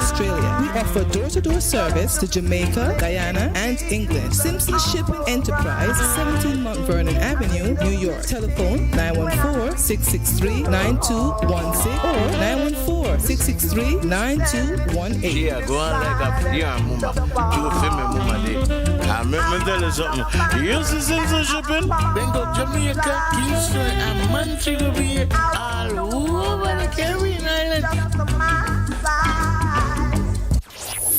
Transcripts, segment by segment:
Australia. We offer door-to-door service to Jamaica, Guyana, and England. Simpson Shipping Enterprise, 17 Mount Vernon Avenue, New York. Telephone 914-663-9216 or 914-663-9218. Yeah, go on like a mama. You feel me, mama. I'm tell you something. You see Simpson Shipping? Bingo, Jamaica, Kingston, and Montreal Bay, all over the Caribbean island.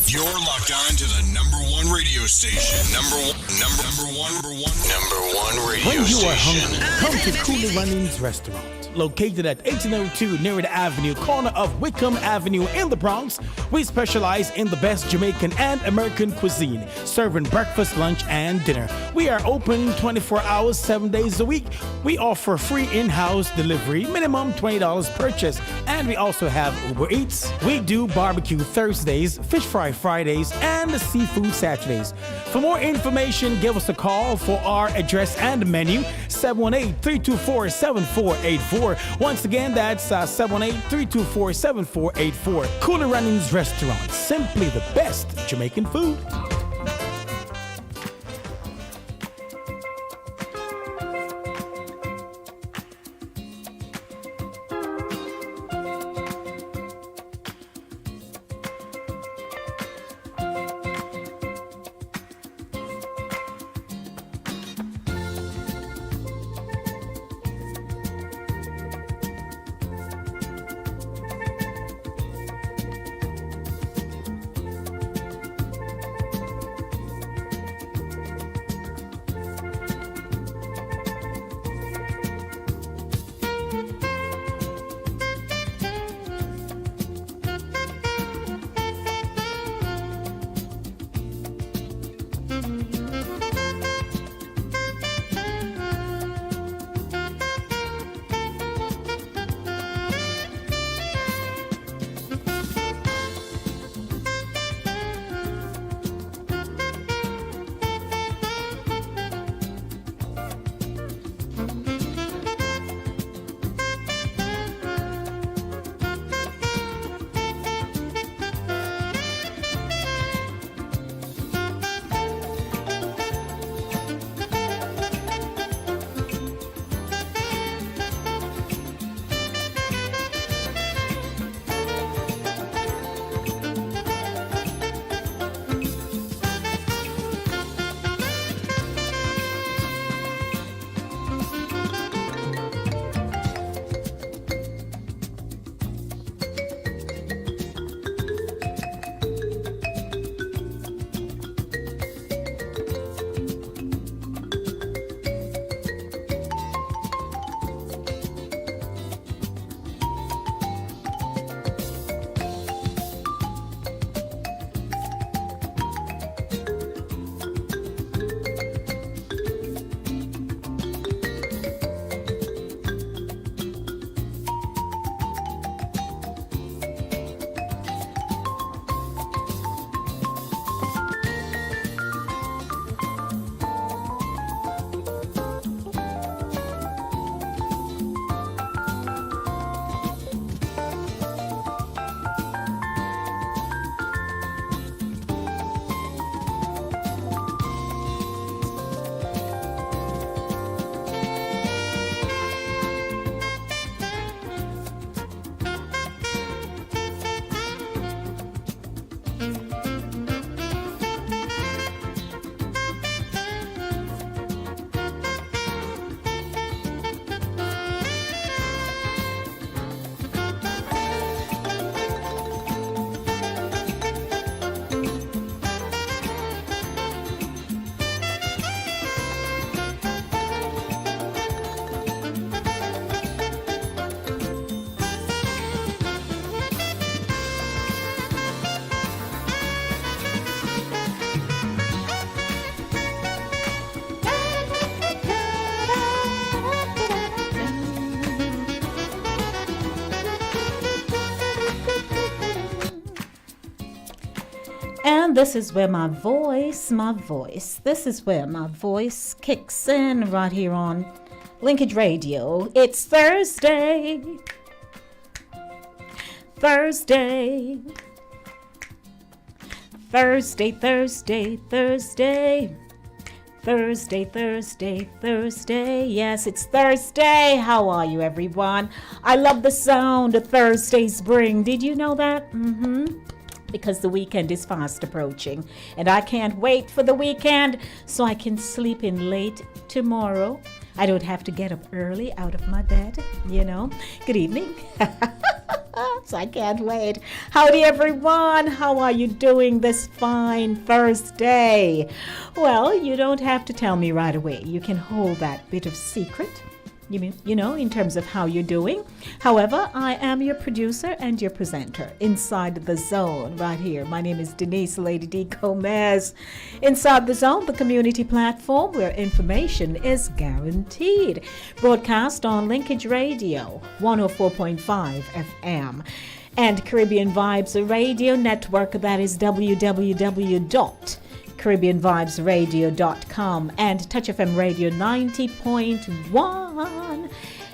You're locked on to the number one radio station. Number one radio When you station. are hungry, come to Cooler Runnings Restaurant. Located at 1802 Nereid Avenue, corner of Wickham Avenue in the Bronx, we specialize in the best Jamaican and American cuisine, serving breakfast, lunch, and dinner. We are open 24 hours, 7 days a week. We offer free in-house delivery, minimum $20 purchase, and we also have Uber Eats. We do barbecue Thursdays, fish fry Fridays, and seafood Saturdays. For more information, give us a call for our address and menu, 718-324-7484. Once again, that's 718-324-7484. Cooler Runnings Restaurant, simply the best Jamaican food. And this is where my voice kicks in right here on Linkage Radio. It's Thursday. Thursday, Thursday, Thursday. Thursday, Thursday, Thursday. Yes, it's Thursday. How are you, everyone? I love the sound of Thursdays bring. Did you know that? Because the weekend is fast approaching. And I can't wait for the weekend so I can sleep in late tomorrow. I don't have to get up early out of my bed, you know. Good evening. So I can't wait. Howdy, everyone. How are you doing this fine Thursday? Well, you don't have to tell me right away. You can hold that bit of secret, you know, in terms of how you're doing. However, I am your producer and your presenter inside the zone right here. My name is Denise Lady D. Gomez. Inside the zone, the community platform where information is guaranteed. Broadcast on Linkage Radio, 104.5 FM. And Caribbean Vibes Radio Network, that is www.caribbeanvibesradio.com, and Touch FM Radio 90.1,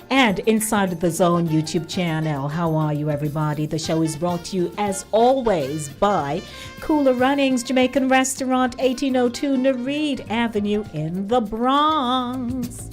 and Inside the Zone YouTube channel. How are you, everybody? The show is brought to you, as always, by Cooler Runnings Jamaican Restaurant, 1802 Nereid Avenue in the Bronx.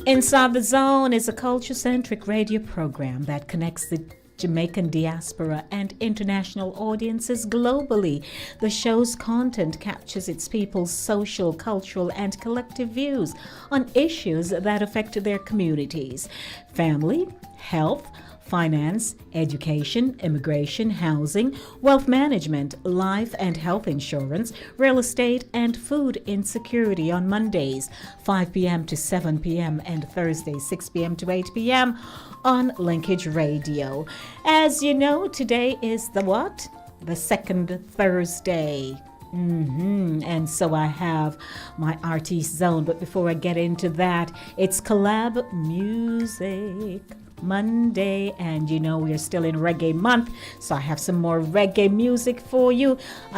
Inside the Zone is a culture-centric radio program that connects the Jamaican diaspora and international audiences globally. The show's content captures its people's social, cultural, and collective views on issues that affect their communities: family, health, finance, education, immigration, housing, wealth management, life and health insurance, real estate, and food insecurity on Mondays, 5 p.m. to 7 p.m. and Thursdays, 6 p.m. to 8 p.m. on Linkage Radio. As you know, today is the what? The second Thursday. And so I have my artist zone. But before I get into that, it's collab music Monday, and you know we're still in reggae month, so I have some more reggae music for you.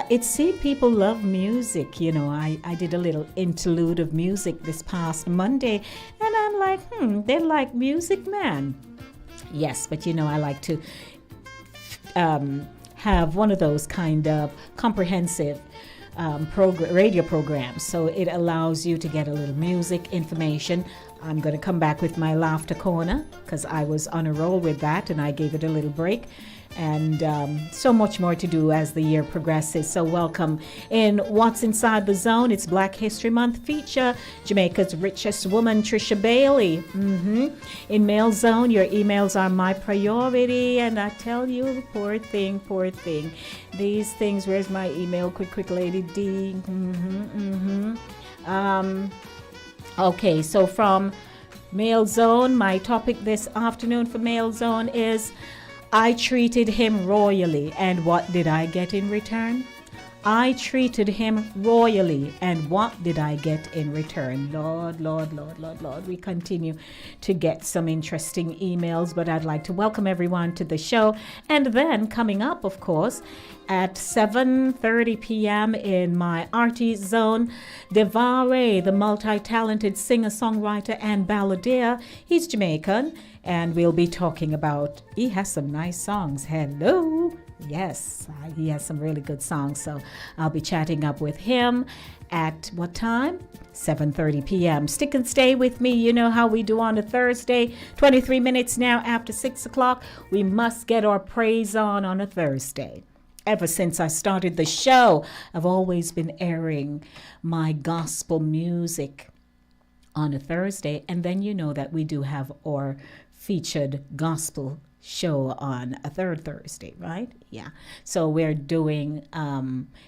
It seemed people love music, you know. I did a little interlude of music this past Monday, and I'm like, they like music, man. Yes, but you know, I like to have one of those kind of comprehensive radio programs, so it allows you to get a little music information. I'm going to come back with my laughter corner because I was on a roll with that and I gave it a little break, and so much more to do as the year progresses. So welcome in What's Inside the Zone. It's Black History Month feature Jamaica's richest woman, Trisha Bailey. In Mail Zone, your emails are my priority, and I tell you, poor thing, these things. Where's my email? Quick Lady D. Okay, so from Mail Zone, my topic this afternoon for Mail Zone is I treated him royally, and what did I get in return? I treated him royally, and what did I get in return? Lord, we continue to get some interesting emails, but I'd like to welcome everyone to the show. And then coming up, of course, at 7:30 p.m. in my artist zone, Devare, the multi-talented singer-songwriter and balladeer. He's Jamaican, and we'll be talking about, he has some nice songs. Hello. Yes, he has some really good songs, so I'll be chatting up with him at what time? 7:30 p.m. Stick and stay with me. You know how we do on a Thursday. 23 minutes now after 6 o'clock. We must get our praise on a Thursday. Ever since I started the show, I've always been airing my gospel music on a Thursday, and then you know that we do have our featured gospel show on a third Thursday, right? Yeah. So we're doing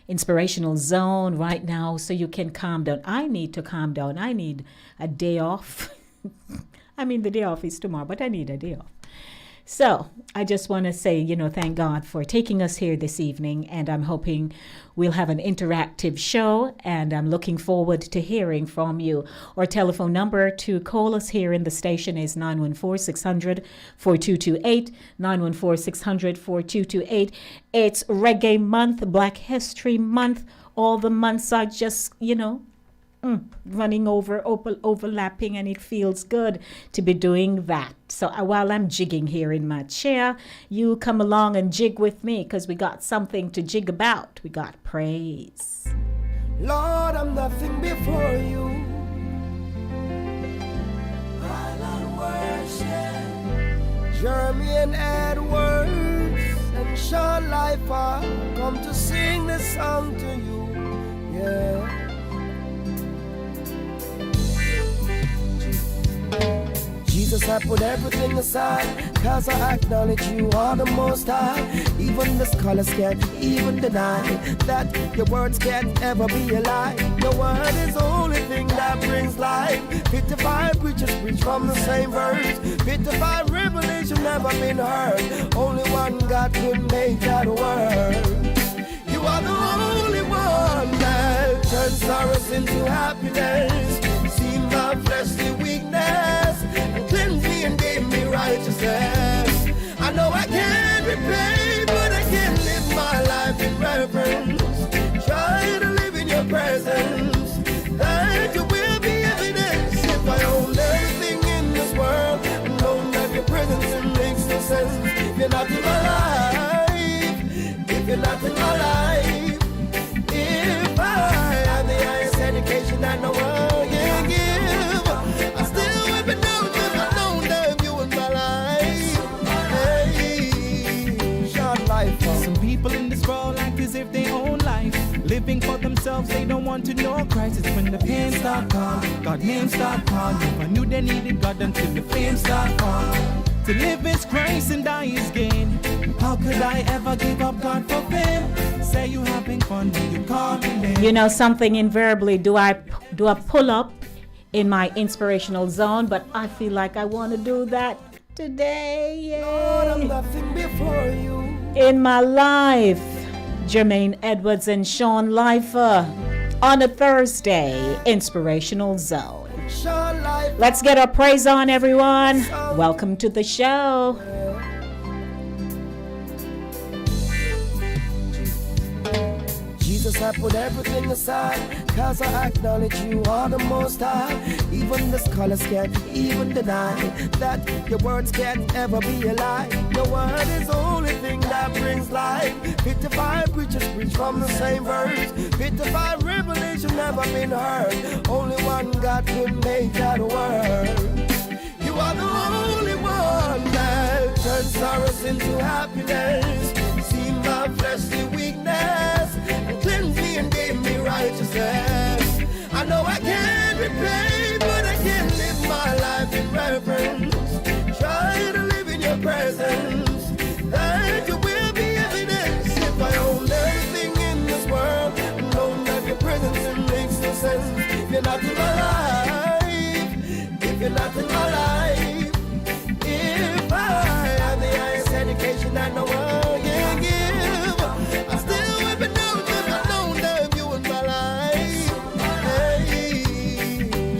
Inspirational Zone right now, so you can calm down. I need to calm down. I need a day off. I mean, the day off is tomorrow, but I need a day off. So I just want to say, you know, thank God for taking us here this evening, and I'm hoping we'll have an interactive show, and I'm looking forward to hearing from you. Our telephone number to call us here in the station is 914-600-4228, 914-600-4228. It's Reggae Month, Black History Month. All the months are just, you know, running overlapping, and it feels good to be doing that. So while I'm jigging here in my chair, you come along and jig with me, because we got something to jig about. We got praise. Lord, I'm nothing before you. I'll worship Jeremy and Edwards and Sean Life. I come to sing this song to you. Yeah. Jesus, I put everything aside, cause I acknowledge you are the most high. Even the scholars can't even deny that your words can't ever be a lie. Your word is the only thing that brings life. 55 preachers preach from the same verse. 55 revelation never been heard. Only one God could make that word. You are the only one that turns sorrows into happiness. See my fleshly weakness and cleanse me and gave me righteousness. I know I can't repay, but I can live my life in reverence. Try to live in your presence, that you will be evidence. If I own everything in this world, and know that your presence, it makes no sense. If you're not in my life, if you're not in my life, if I have the highest education that no one can give, I still would be known if I don't have you in my life. Hey, short life. Some people in this world act as if they own life. Living for themselves, they don't want to know Christ. It's when the pain start calling, God name start calling. Never knew they needed God until the fame start calling. To live is Christ and die is gain. How could I ever give up God for fame? Say you having fun, then you call me name. You know something, invariably do I pull up in my inspirational zone, but I feel like I want to do that today. Yay. Lord, I'm nothing before you. In my life, Jermaine Edwards and Sean Lifer on a Thursday inspirational zone. Short life. Let's get our praise on, everyone. Welcome to the show. Jesus, I put everything aside, cause I acknowledge you are the most high. Even the scholars can't even deny that your words can't ever be a lie. Your word is the only thing that brings life. 55 preachers preach from the same verse. 55 revelation never been heard. Only one God could make that word. You are the only one that turns sorrows into happiness. See my fleshly weakness and cleanse me and gave me righteousness. I know I can't repay, but I can live my life in reverence. Try to live in your presence, that you will be evidence. If I own everything in this world, and know that your presence, it makes no sense. If you're not in my life, if you're not in my life, if I have the highest education that no one can give, I still would be known if I don't have you in my life. Hey,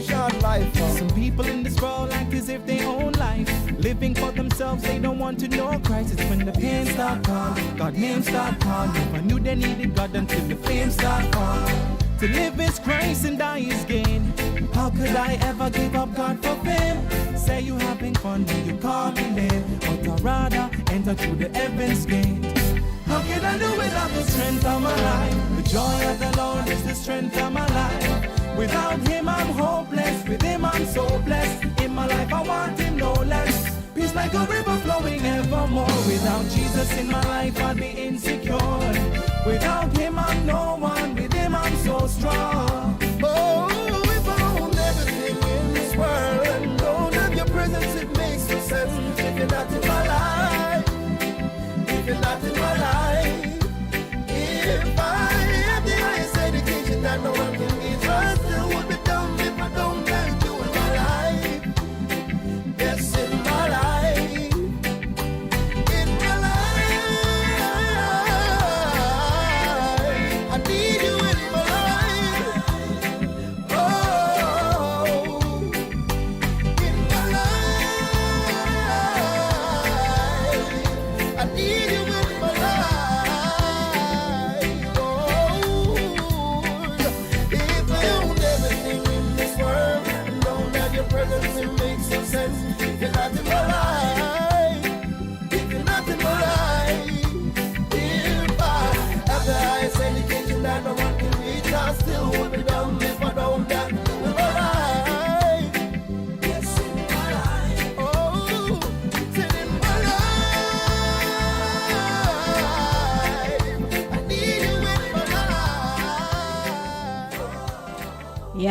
short life. Some people in this world act as if they own life. Living for themselves, they don't want to know Christ. It's when the pain start calling, God name start calling. Never knew they needed God until the fame start calling. To live is Christ and die is gain. How could I ever give up God for fame? Say you having fun, then you call me name. But I'd rather enter through the heavens gate. How can I do without the strength of my life? The joy of the Lord is the strength of my life. Without Him I'm hopeless, with Him I'm so blessed. In my life I want Him no less. Peace like a river flowing evermore. Without Jesus in my life I'd be insecure. Without Him I'm no one, with Him I'm so strong. Oh, if I own everything in this world and don't have your presence, it makes no sense. If you're not in my life, if you're not in my life, if I have the highest education that no one can give, I still would be dumb if I don't have you in my life. Yes, in my life, in my life, I need you in my life. Oh, in my life, I need you in my life.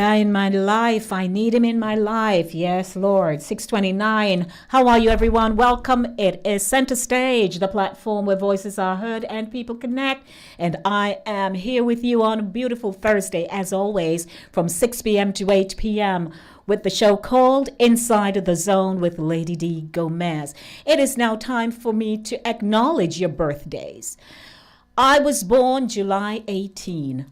Yeah, in my life. I need him in my life. Yes, Lord. 629. How are you, everyone? Welcome. It is Center Stage, the platform where voices are heard and people connect. And I am here with you on a beautiful Thursday, as always, from 6 p.m. to 8 p.m. with the show called Inside the Zone with Lady D. Gomez. It is now time for me to acknowledge your birthdays. I was born July 18.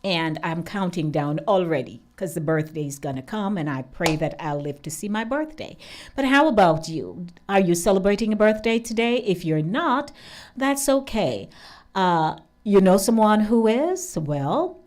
And I'm counting down already because the birthday is going to come, and I pray that I'll live to see my birthday. But how about you? Are you celebrating a birthday today? If you're not, that's okay. You know someone who is? Well,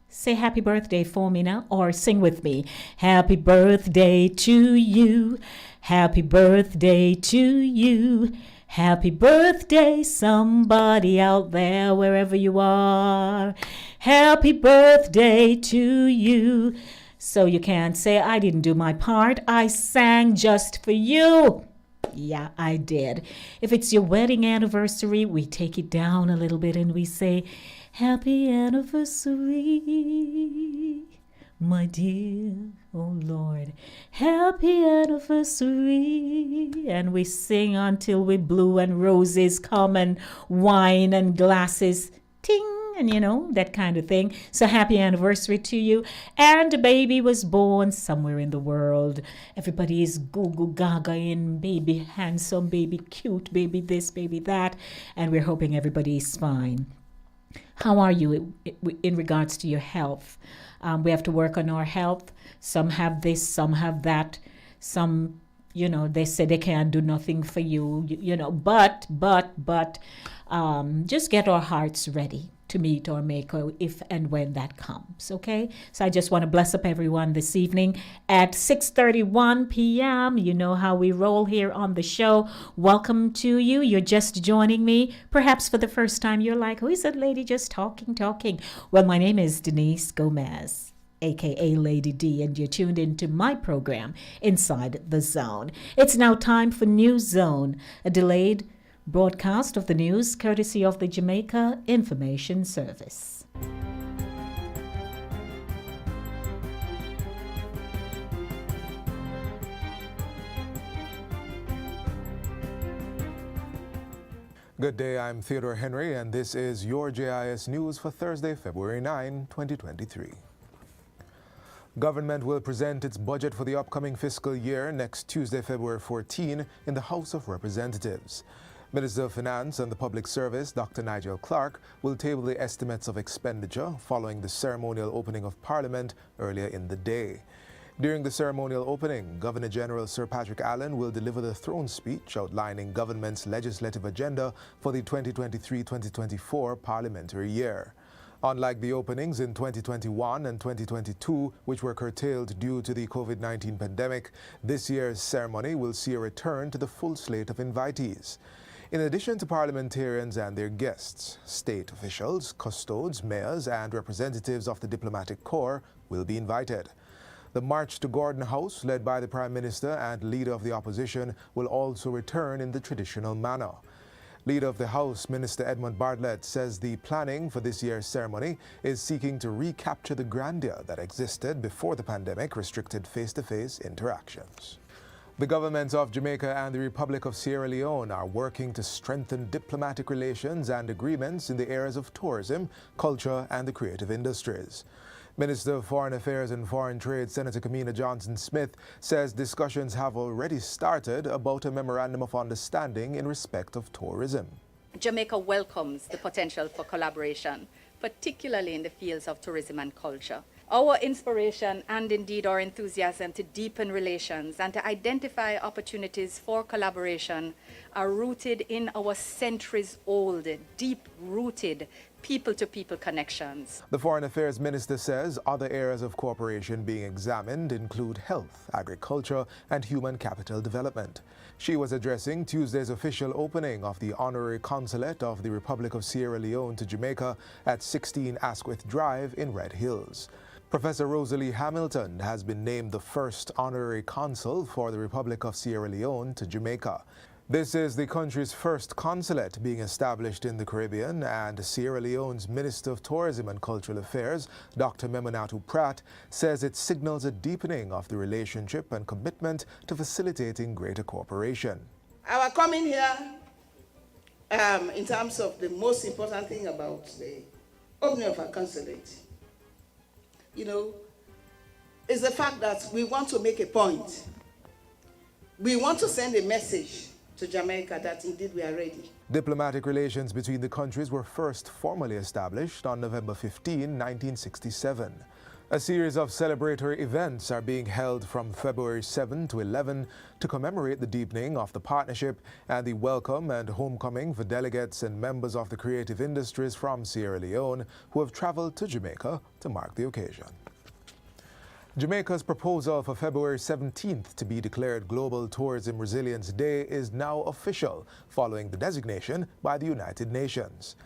say happy birthday for me now, or sing with me. Happy birthday to you. Happy birthday to you. Happy birthday, somebody out there, wherever you are. Happy birthday to you. So you can't say I didn't do my part. I sang just for you. Yeah, I did. If it's your wedding anniversary, we take it down a little bit and we say, happy anniversary, my dear. Oh, Lord. Happy anniversary. And we sing until we blue and roses come and wine and glasses ting. And you know, that kind of thing. So happy anniversary to you. And a baby was born somewhere in the world. Everybody is goo gaga in baby handsome, baby cute, baby this, baby that. And we're hoping everybody is fine. How are you in regards to your health? We have to work on our health. Some have this, some have that. Some, you know, they say they can't do nothing for you, you know, but just get our hearts ready to meet our Maker if and when that comes, okay? So I just want to bless up everyone this evening at 6:31 p.m. You know how we roll here on the show. Welcome to you. You're just joining me. Perhaps for the first time, you're like, who is that lady just talking? Well, my name is Denise Gomez, aka Lady D, and you're tuned into my program, Inside the Zone. It's now time for News Zone, a delayed broadcast of the news courtesy of the Jamaica Information Service. Good day, I'm Theodore Henry, and this is your JIS News for Thursday, February 9, 2023. Government will present its budget for the upcoming fiscal year next Tuesday, February 14, in the House of Representatives. Minister of Finance and the Public Service, Dr. Nigel Clark, will table the estimates of expenditure following the ceremonial opening of Parliament earlier in the day. During the ceremonial opening, Governor General Sir Patrick Allen will deliver the throne speech outlining government's legislative agenda for the 2023-2024 parliamentary year. Unlike the openings in 2021 and 2022, which were curtailed due to the COVID-19 pandemic, this year's ceremony will see a return to the full slate of invitees. In addition to parliamentarians and their guests, state officials, custodes, mayors, and representatives of the diplomatic corps will be invited. The march to Gordon House, led by the Prime Minister and Leader of the Opposition, will also return in the traditional manner. Leader of the House, Minister Edmund Bartlett, says the planning for this year's ceremony is seeking to recapture the grandeur that existed before the pandemic restricted face-to-face interactions. The governments of Jamaica and the Republic of Sierra Leone are working to strengthen diplomatic relations and agreements in the areas of tourism, culture, and the creative industries. Minister of Foreign Affairs and Foreign Trade, Senator Kamina Johnson-Smith, says discussions have already started about a memorandum of understanding in respect of tourism. Jamaica welcomes the potential for collaboration, particularly in the fields of tourism and culture. Our inspiration and indeed our enthusiasm to deepen relations and to identify opportunities for collaboration are rooted in our centuries-old, deep-rooted people-to-people connections. The Foreign Affairs Minister says other areas of cooperation being examined include health, agriculture, and human capital development. She was addressing Tuesday's official opening of the Honorary Consulate of the Republic of Sierra Leone to Jamaica at 16 Asquith Drive in Red Hills. Professor Rosalie Hamilton has been named the first honorary consul for the Republic of Sierra Leone to Jamaica. This is the country's first consulate being established in the Caribbean, and Sierra Leone's Minister of Tourism and Cultural Affairs, Dr. Memunatu Pratt, says it signals a deepening of the relationship and commitment to facilitating greater cooperation. Our coming here, in terms of the most important thing about the opening of our consulate, is the fact that we want to make a point. We want to send a message to Jamaica that indeed we are ready. Diplomatic relations between the countries were first formally established on November 15, 1967. A series of celebratory events are being held from February 7 to 11 to commemorate the deepening of the partnership and the welcome and homecoming for delegates and members of the creative industries from Sierra Leone who have traveled to Jamaica to mark the occasion. Jamaica's proposal for February 17th to be declared Global Tourism Resilience Day is now official, following the designation by the United Nations.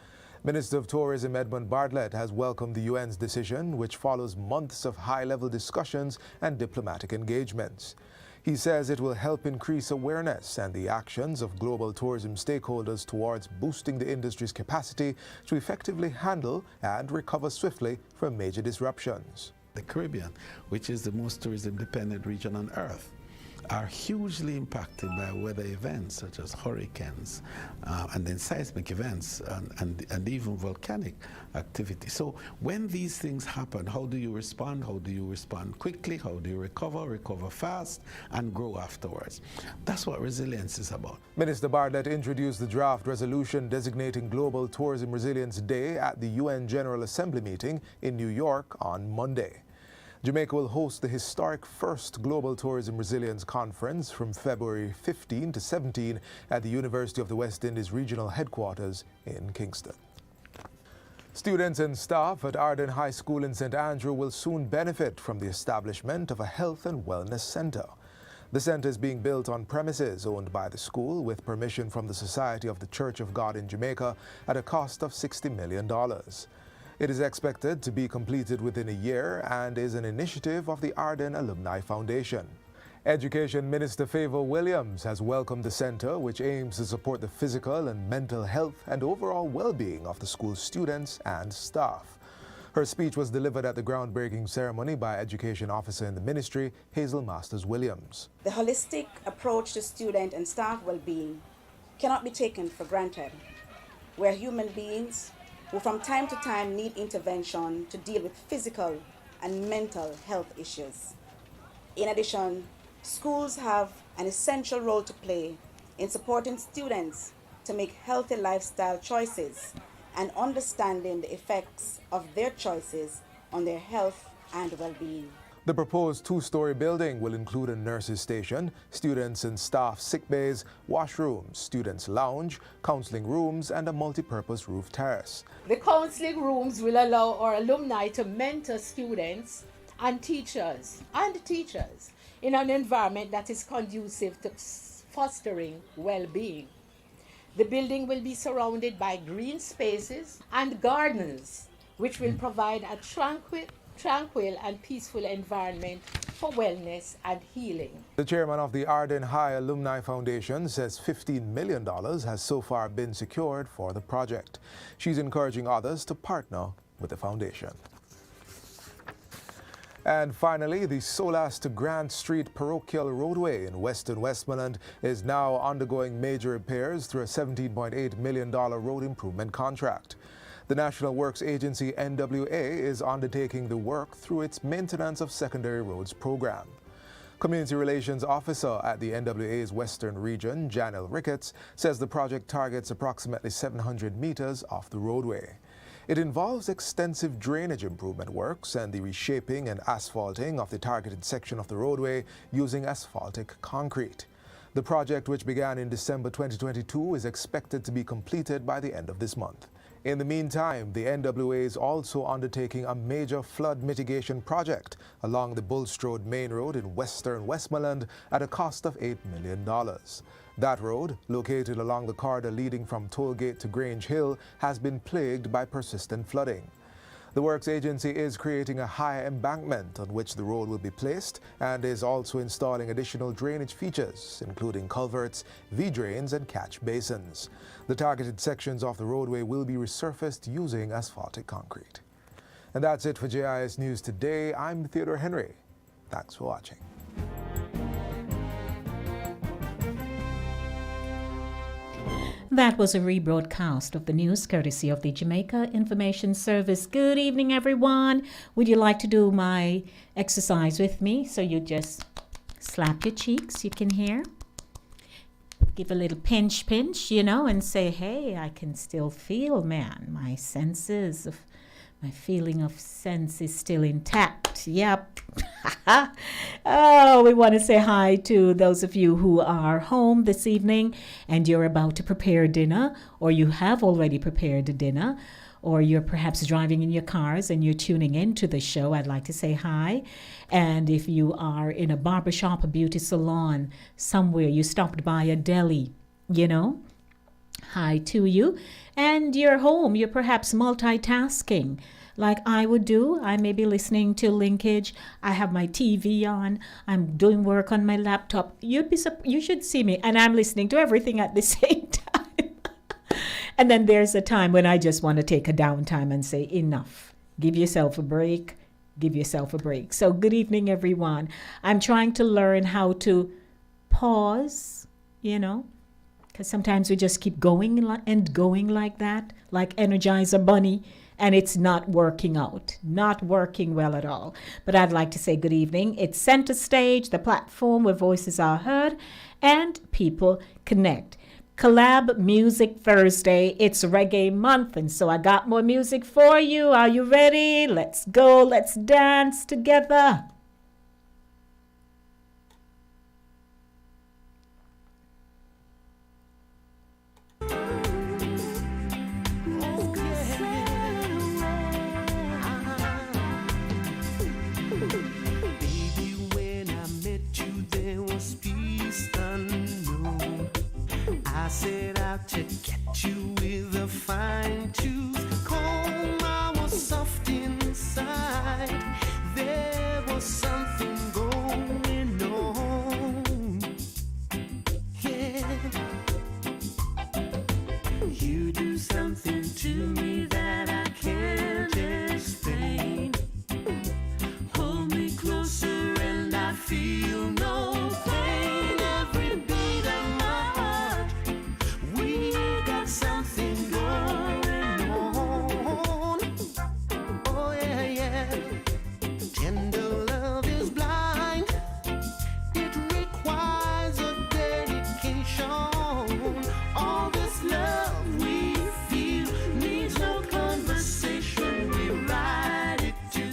Minister of Tourism Edmund Bartlett has welcomed the UN's decision, which follows months of high-level discussions and diplomatic engagements. He says it will help increase awareness and the actions of global tourism stakeholders towards boosting the industry's capacity to effectively handle and recover swiftly from major disruptions. The Caribbean, which is the most tourism-dependent region on Earth, are hugely impacted by weather events such as hurricanes and then seismic events and even volcanic activity. So when these things happen, how do you respond? How do you respond quickly? How do you recover fast, and grow afterwards? That's what resilience is about. Minister Bartlett introduced the draft resolution designating Global Tourism Resilience Day at the UN General Assembly meeting in New York on Monday. Jamaica will host the historic first Global Tourism Resilience Conference from February 15 to 17 at the University of the West Indies Regional Headquarters in Kingston. Students and staff at Arden High School in St. Andrew will soon benefit from the establishment of a health and wellness center. The center is being built on premises owned by the school with permission from the Society of the Church of God in Jamaica at a cost of $60 million. It is expected to be completed within a year and is an initiative of the Arden Alumni Foundation. Education Minister Favour Williams has welcomed the center, which aims to support the physical and mental health and overall well-being of the school's students and staff. Her speech was delivered at the groundbreaking ceremony by Education Officer in the Ministry, Hazel Masters Williams. The holistic approach to student and staff well-being cannot be taken for granted. We're human beings who from time to time need intervention to deal with physical and mental health issues. In addition, schools have an essential role to play in supporting students to make healthy lifestyle choices and understanding the effects of their choices on their health and well-being. The proposed two-story building will include a nurse's station, students and staff sick bays, washrooms, students' lounge, counseling rooms, and a multi-purpose roof terrace. The counseling rooms will allow our alumni to mentor students and teachers in an environment that is conducive to fostering well-being. The building will be surrounded by green spaces and gardens, which will provide a tranquil and peaceful environment for wellness and healing. The chairman of the Arden High Alumni Foundation says $15 million has so far been secured for the project. She's encouraging others to partner with the foundation. And finally, the Solas to Grant Street Parochial Roadway in Western Westmoreland is now undergoing major repairs through a $17.8 million road improvement contract. The National Works Agency, NWA, is undertaking the work through its Maintenance of Secondary Roads program. Community Relations Officer at the NWA's Western Region, Janelle Ricketts, says the project targets approximately 700 meters off the roadway. It involves extensive drainage improvement works and the reshaping and asphalting of the targeted section of the roadway using asphaltic concrete. The project, which began in December 2022, is expected to be completed by the end of this month. In the meantime, the NWA is also undertaking a major flood mitigation project along the Bulstrode Main Road in Western Westmoreland at a cost of $8 million. That road, located along the corridor leading from Tollgate to Grange Hill, has been plagued by persistent flooding. The Works Agency is creating a high embankment on which the road will be placed and is also installing additional drainage features, including culverts, V-drains, and catch basins. The targeted sections of the roadway will be resurfaced using asphaltic concrete. And that's it for JIS News Today. I'm Theodore Henry. Thanks for watching. That was a rebroadcast of the news courtesy of the Jamaica Information Service. Good evening, everyone. Would you like to do my exercise with me? So you just slap your cheeks, you can hear. Give a little pinch, and say, hey, I can still feel, man. My senses, my feeling of sense is still intact. Yep. Oh, we want to say hi to those of you who are home this evening and you're about to prepare dinner, or you have already prepared a dinner, or you're perhaps driving in your cars and you're tuning into the show. I'd like to say hi. And if you are in a barbershop, a beauty salon, somewhere, you stopped by a deli, hi to you. And you're home, you're perhaps multitasking like I would do. I may be listening to Linkage. I have my TV on. I'm doing work on my laptop. You should see me, and I'm listening to everything at the same time. And then there's a time when I just want to take a downtime and say, enough. Give yourself a break. Give yourself a break. So good evening, everyone. I'm trying to learn how to pause, because sometimes we just keep going and going like that, like Energizer Bunny. And it's not working out, not working well at all. But I'd like to say good evening. It's Center Stage, the platform where voices are heard and people connect. Collab Music Thursday. It's Reggae Month, and so I got more music for you. Are you ready? Let's go. Let's dance together. I set out to get you with a fine tooth comb. I was soft inside. There was something going on. Yeah. You do something to me that I can't explain. Hold me closer and I feel no pain. Every beat of my heart, we got something going on. Oh yeah, yeah. Tender love is blind. It requires a dedication. All this love we feel needs no conversation. We ride it to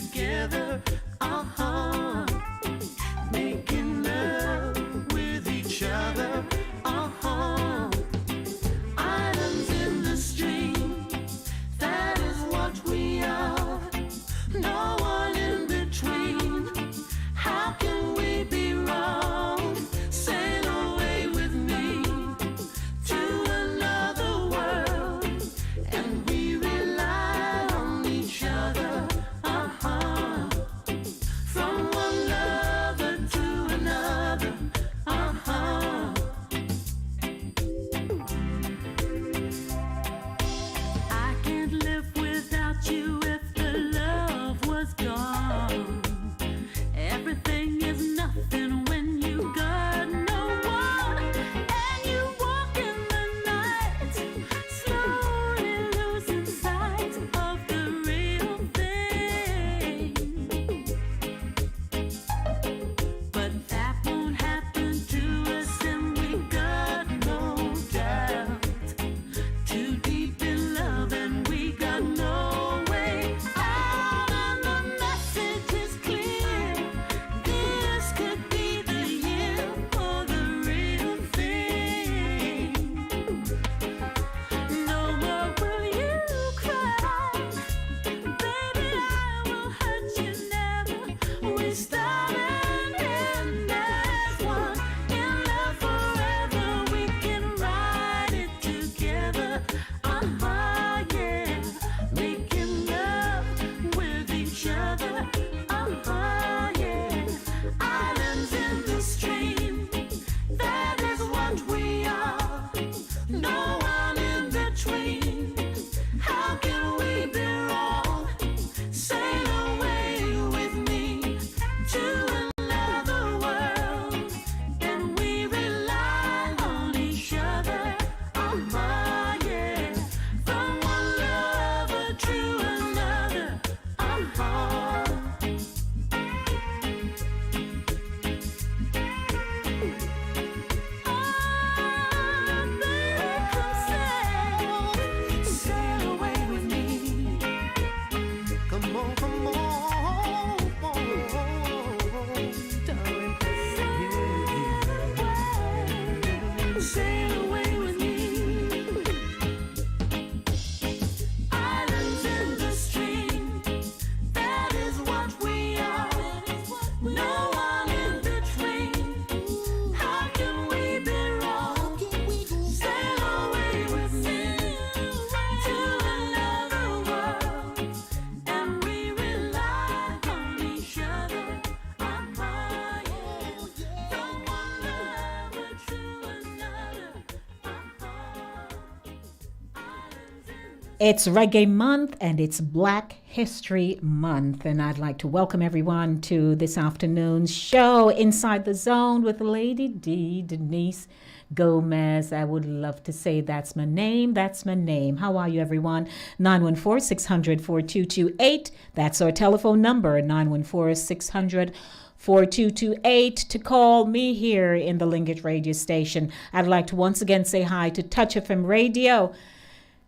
It's Reggae Month and it's Black History Month, and I'd like to welcome everyone to this afternoon's show, Inside the Zone with Lady D, Denise Gomez. I would love to say that's my name. That's my name. How are you, everyone? 914-600-4228. That's our telephone number, 914-600-4228, to call me here in the Linkage radio station. I'd like to once again say hi to Touch FM Radio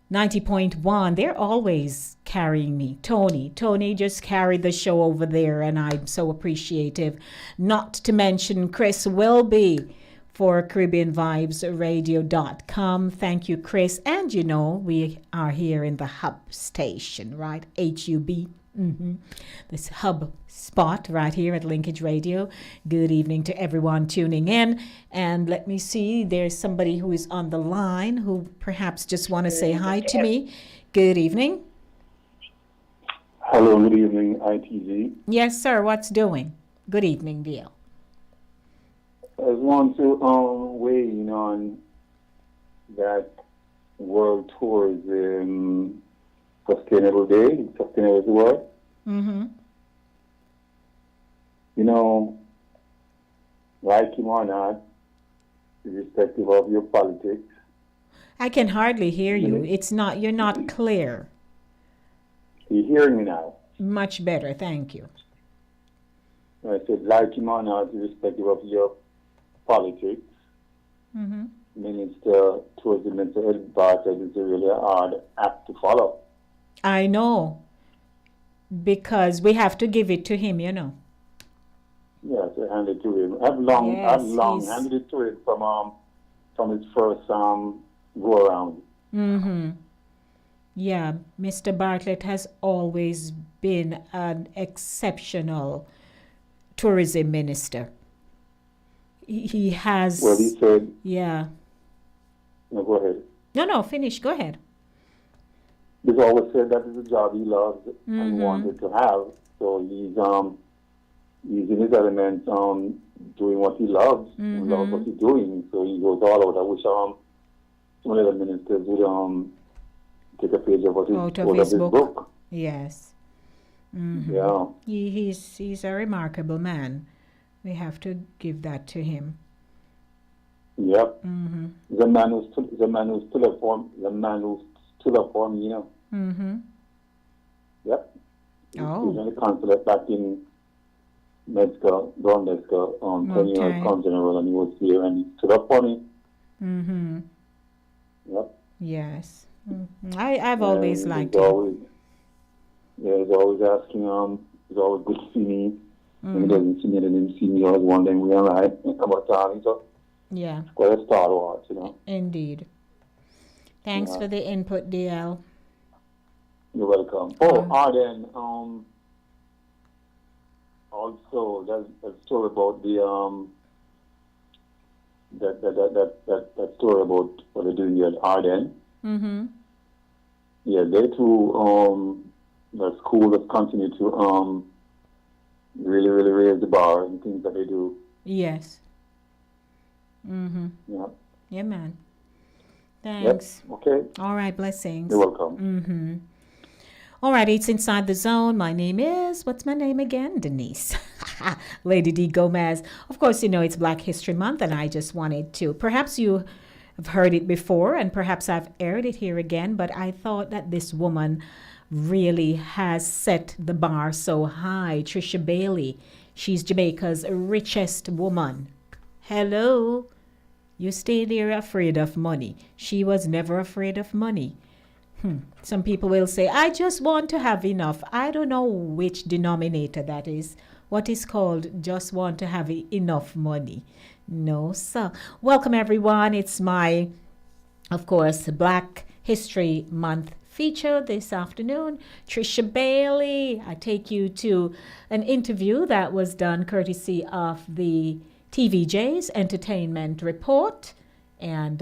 90.1. They're always carrying me. Tony just carried the show over there, and I'm so appreciative. Not to mention Chris Welby for CaribbeanVibesRadio.com. Thank you, Chris. And you know, we are here in the hub station, right? HUB. This hub spot right here at Linkage Radio. Good evening to everyone tuning in. And let me see, there's somebody who is on the line who perhaps just want to say hi to me. Good evening. Hello, good evening, ITZ. Yes, sir. What's doing? Good evening, dear. I just want to weigh in on that World Tourism Sustainable Day, Sustainable World. You know, like him or not, irrespective of your politics. I can hardly hear you. You're not clear. You hearing me now? Much better, thank you. I said, like him or not, irrespective of your politics. Minister towards the mental health part, it's a really hard act to follow. I know, because we have to give it to him, you know. Yes, I handed it to him. I've long handed it to him from his first go around. Yeah, Mr. Bartlett has always been an exceptional tourism minister. He has. Well, he said. Yeah. No, go ahead. No, finish. Go ahead. He's always said that is a job he loves and wanted to have. So he's in his element, doing what he loves, and loves what he's doing. So he goes all out. I wish some other ministers would take a page of what his book. Yes. Yeah. He's a remarkable man. We have to give that to him. Yep. The man who's still a form. The man who's still a form, you know. Yep. He was in the consulate back in Mexico, 10 years, Con General, and he was here and he stood up for me. Yep. Yes. I've always liked him. He's always asking, he's always good to see me. When he doesn't see me, then he see me, always wondering where I'm at about time. So yeah. Quite a stalwart, you know. Indeed. Thanks for the input, DL. You're welcome. Arden, also there's a story about the that story about what they're doing here at Arden. Yeah, they too the school has continued to really raise the bar and things that they do. Yes. Yeah. Yeah, man. Thanks. Yep. Okay. All right, blessings. You're welcome. All right, it's Inside the Zone. My name is, what's my name again? Denise. Lady D Gomez. Of course, you know, it's Black History Month, and I just wanted to, perhaps you have heard it before, and perhaps I've aired it here again, but I thought that this woman really has set the bar so high. Trisha Bailey. She's Jamaica's richest woman. Hello. You stay there afraid of money. She was never afraid of money. Some people will say, I just want to have enough. I don't know which denominator that is. What is called just want to have enough money. No, sir. Welcome, everyone. It's my, of course, Black History Month feature this afternoon. Trisha Bailey. I take you to an interview that was done courtesy of the TVJ's Entertainment Report. And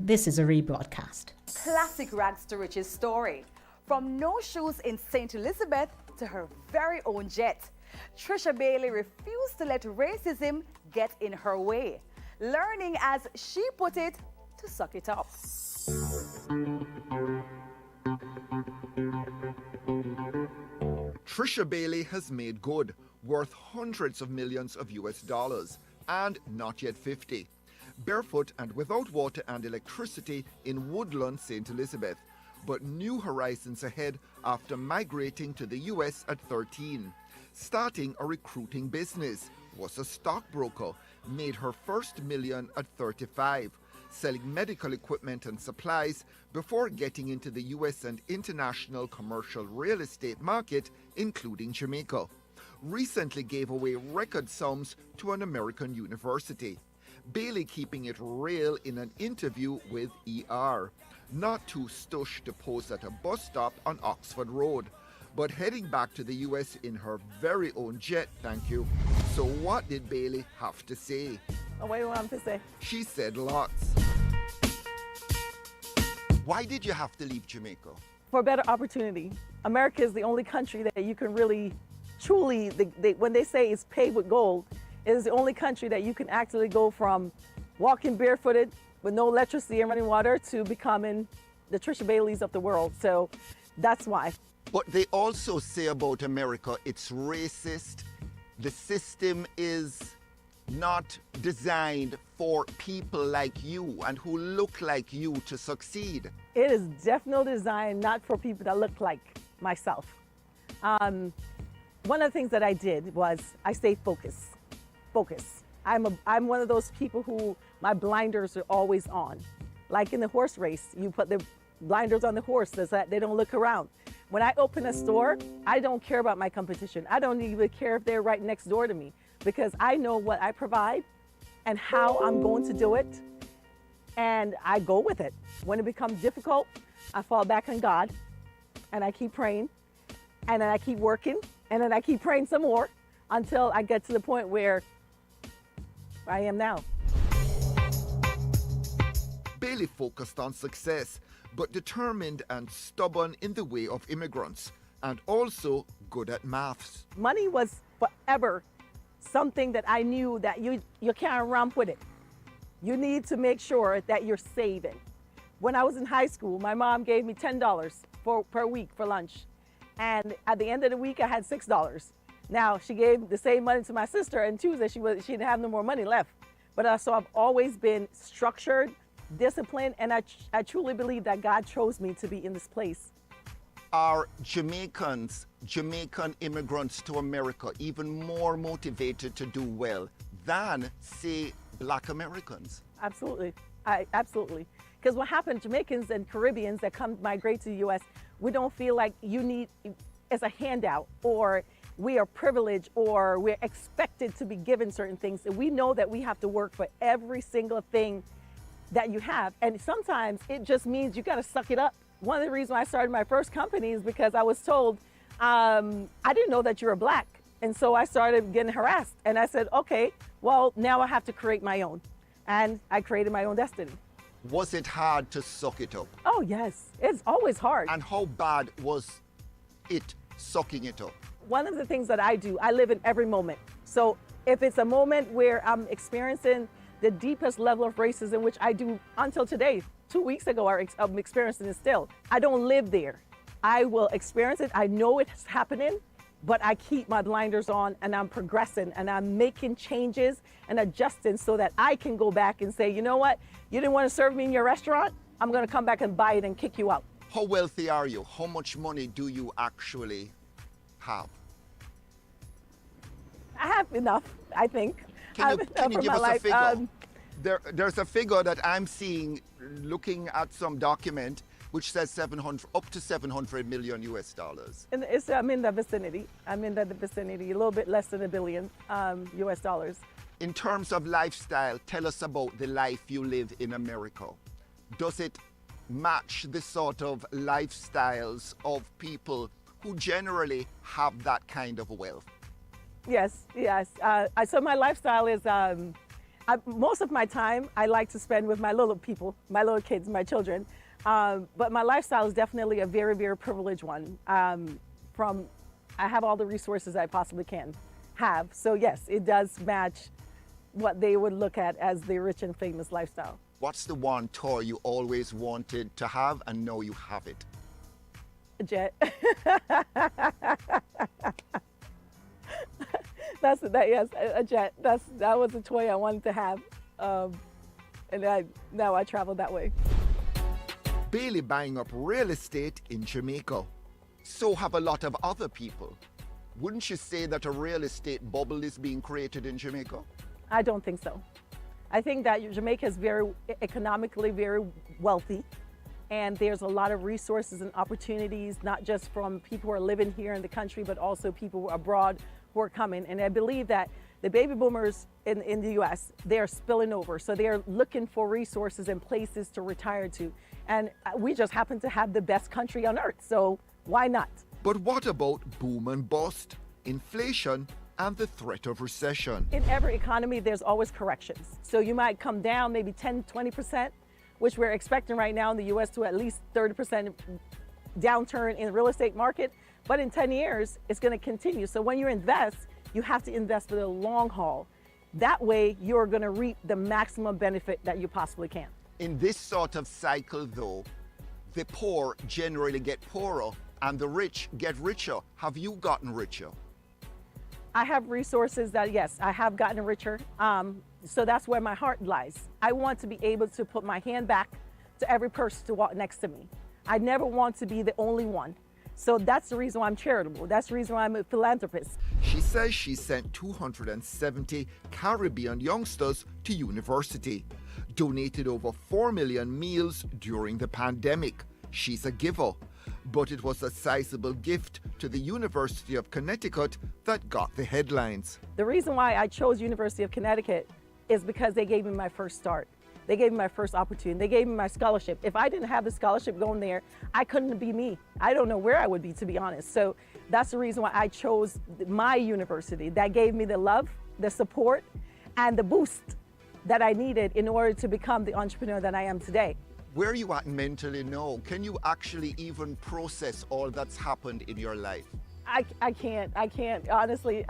this is a rebroadcast. Classic rags to riches story. From no shoes in St. Elizabeth to her very own jet, Trisha Bailey refused to let racism get in her way, learning, as she put it, to suck it up. Trisha Bailey has made good, worth hundreds of millions of US dollars, and not yet 50. Barefoot and without water and electricity in Woodland, St. Elizabeth, but new horizons ahead after migrating to the US at 13. Starting a recruiting business, was a stockbroker, made her first million at 35, selling medical equipment and supplies before getting into the US and international commercial real estate market, including Jamaica. Recently gave away record sums to an American university. Bailey keeping it real in an interview with ER. Not too stush to pose at a bus stop on Oxford Road, but heading back to the US in her very own jet, thank you. So what did Bailey have to say? What do you want to say? She said lots. Why did you have to leave Jamaica? For a better opportunity. America is the only country that you can really, truly, when they say it's paved with gold, it is the only country that you can actually go from walking barefooted with no electricity and running water to becoming the Trisha Baileys of the world. So that's why. But they also say about America, it's racist. The system is not designed for people like you and who look like you to succeed. It is definitely designed not for people that look like myself. One of the things that I did was I stayed focused. I'm one of those people who my blinders are always on. Like in the horse race, you put the blinders on the horse so that they don't look around. When I open a store, I don't care about my competition. I don't even care if they're right next door to me because I know what I provide and how I'm going to do it, and I go with it. When it becomes difficult, I fall back on God, and I keep praying, and then I keep working, and then I keep praying some more until I get to the point where I am now. Bailey focused on success, but determined and stubborn in the way of immigrants, and also good at maths. Money was forever something that I knew that you can't romp with it. You need to make sure that you're saving. When I was in high school, my mom gave me $10 per week for lunch. And at the end of the week, I had $6. Now, she gave the same money to my sister, and Tuesday she didn't have no more money left. But so I've always been structured, disciplined, and I truly believe that God chose me to be in this place. Are Jamaican immigrants to America even more motivated to do well than, say, Black Americans? Absolutely. Absolutely. Because what happened, Jamaicans and Caribbeans that migrate to the U.S., we don't feel like you need as a handout, or we are privileged, or we're expected to be given certain things. And we know that we have to work for every single thing that you have. And sometimes it just means you got to suck it up. One of the reasons why I started my first company is because I was told, I didn't know that you were Black. And so I started getting harassed. And I said, okay, well, now I have to create my own. And I created my own destiny. Was it hard to suck it up? Oh, yes. It's always hard. And how bad was it sucking it up? One of the things that I do, I live in every moment. So if it's a moment where I'm experiencing the deepest level of racism, which I do until today, 2 weeks ago, I'm experiencing it still. I don't live there. I will experience it. I know it's happening, but I keep my blinders on, and I'm progressing, and I'm making changes and adjusting so that I can go back and say, you know what? You didn't want to serve me in your restaurant? I'm going to come back and buy it and kick you out. How wealthy are you? How much money do you actually have? I have enough, I think. Can you give us a figure? There's a figure that I'm seeing looking at some document which says up to 700 million US dollars. And I'm in the vicinity. I'm in the vicinity, a little bit less than $1 billion US dollars. In terms of lifestyle, tell us about the life you live in America. Does it match the sort of lifestyles of people who generally have that kind of wealth? Yes. So my lifestyle is, most of my time I like to spend with my little people, my little kids, my children. But my lifestyle is definitely a very, very privileged one. I have all the resources I possibly can have. So yes, it does match what they would look at as the rich and famous lifestyle. What's the one toy you always wanted to have and now you have it? A jet. Yes, a jet. That was a toy I wanted to have, and now I travel that way. Bailey buying up real estate in Jamaica. So have a lot of other people. Wouldn't you say that a real estate bubble is being created in Jamaica? I don't think so. I think that Jamaica is very economically very wealthy, and there's a lot of resources and opportunities, not just from people who are living here in the country, but also people abroad who are coming. And I believe that the baby boomers in the U.S., they're spilling over. So they're looking for resources and places to retire to. And we just happen to have the best country on earth. So why not? But what about boom and bust, inflation, and the threat of recession? In every economy, there's always corrections. So you might come down maybe 10, 20%, which we're expecting right now in the U.S. to at least 30% downturn in the real estate market. But in 10 years, it's going to continue. So when you invest, you have to invest for the long haul. That way, you're going to reap the maximum benefit that you possibly can. In this sort of cycle, though, the poor generally get poorer and the rich get richer. Have you gotten richer? I have resources that, yes, I have gotten richer. So that's where my heart lies. I want to be able to put my hand back to every person to walk next to me. I never want to be the only one. So that's the reason why I'm charitable. That's the reason why I'm a philanthropist. She says she sent 270 Caribbean youngsters to university, donated over 4 million meals during the pandemic. She's a giver, but it was a sizable gift to the University of Connecticut that got the headlines. The reason why I chose University of Connecticut is because they gave me my first start. They gave me my first opportunity. They gave me my scholarship. If I didn't have the scholarship going there, I couldn't be me. I don't know where I would be, to be honest. So that's the reason why I chose my university. That gave me the love, the support, and the boost that I needed in order to become the entrepreneur that I am today. Where are you at mentally now? Can you actually even process all that's happened in your life? I can't, honestly.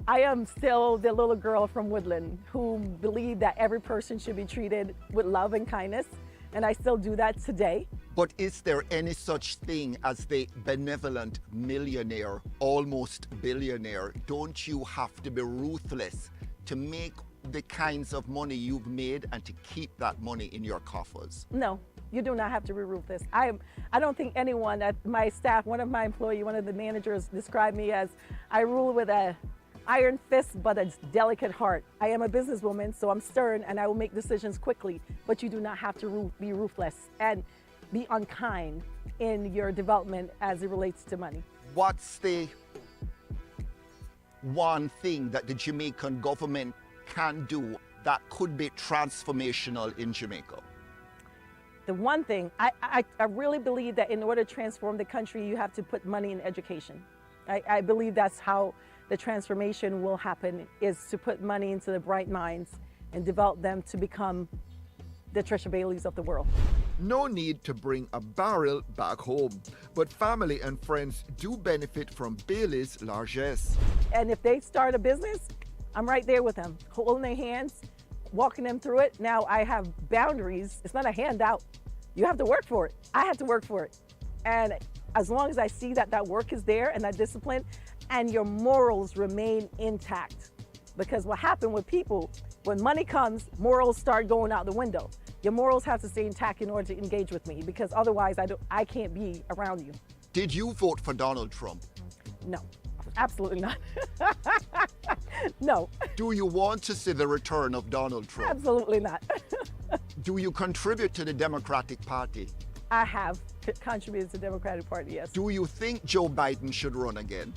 I am still the little girl from Woodland who believed that every person should be treated with love and kindness, and I still do that today. But is there any such thing as the benevolent millionaire, almost billionaire? Don't you have to be ruthless to make the kinds of money you've made and to keep that money in your coffers? No, you do not have to be ruthless. I don't think anyone at my staff, one of my employees, one of the managers described me as, I rule with a iron fist but a delicate heart. I am a businesswoman, so I'm stern and I will make decisions quickly, but you do not have to be ruthless and be unkind in your development as it relates to money. What's the one thing that the Jamaican government can do that could be transformational in Jamaica? The one thing, I really believe that in order to transform the country, you have to put money in education. I believe that's how the transformation will happen, is to put money into the bright minds and develop them to become the Trisha Baileys of the world. No need to bring a barrel back home, but family and friends do benefit from Bailey's largesse. And if they start a business, I'm right there with them, holding their hands, walking them through it. Now I have boundaries. It's not a handout. You have to work for it. I have to work for it. And as long as I see that that work is there and that discipline, and your morals remain intact. Because what happened with people, when money comes, morals start going out the window. Your morals have to stay intact in order to engage with me, because otherwise I can't be around you. Did you vote for Donald Trump? No, absolutely not. No. Do you want to see the return of Donald Trump? Absolutely not. Do you contribute to the Democratic Party? I have contributed to the Democratic Party, yes. Do you think Joe Biden should run again?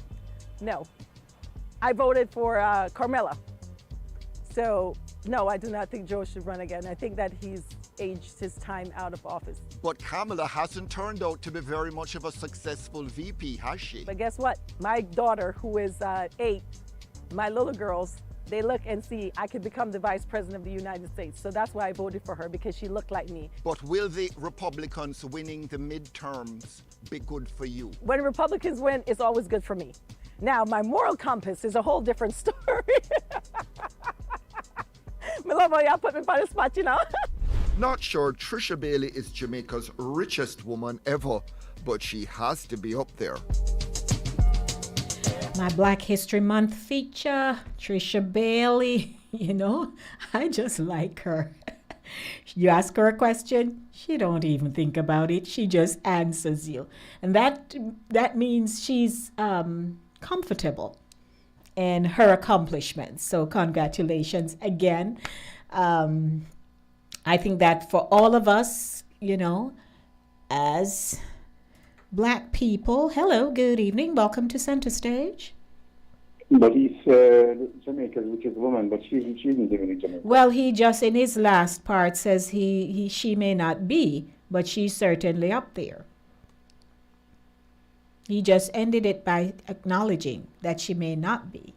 No. I voted for Carmela. So, no, I do not think Joe should run again. I think that he's aged his time out of office. But Kamala hasn't turned out to be very much of a successful VP, has she? But guess what? My daughter, who is 8, my little girls, they look and see I could become the Vice President of the United States. So that's why I voted for her, because she looked like me. But will the Republicans winning the midterms be good for you? When Republicans win, it's always good for me. Now, my moral compass is a whole different story. I love how y'all put me on the spot, you know? Not sure Trisha Bailey is Jamaica's richest woman ever, but she has to be up there. My Black History Month feature, Trisha Bailey. You know, I just like her. You ask her a question, she don't even think about it. She just answers you. And that means she's comfortable in her accomplishments. So congratulations again. I think that for all of us, you know, as Black people, hello, good evening, welcome to Center Stage. But he said Jamaica's richest woman, but she isn't living in Jamaica. Well, he just in his last part says she may not be, but she's certainly up there. He just ended it by acknowledging that she may not be.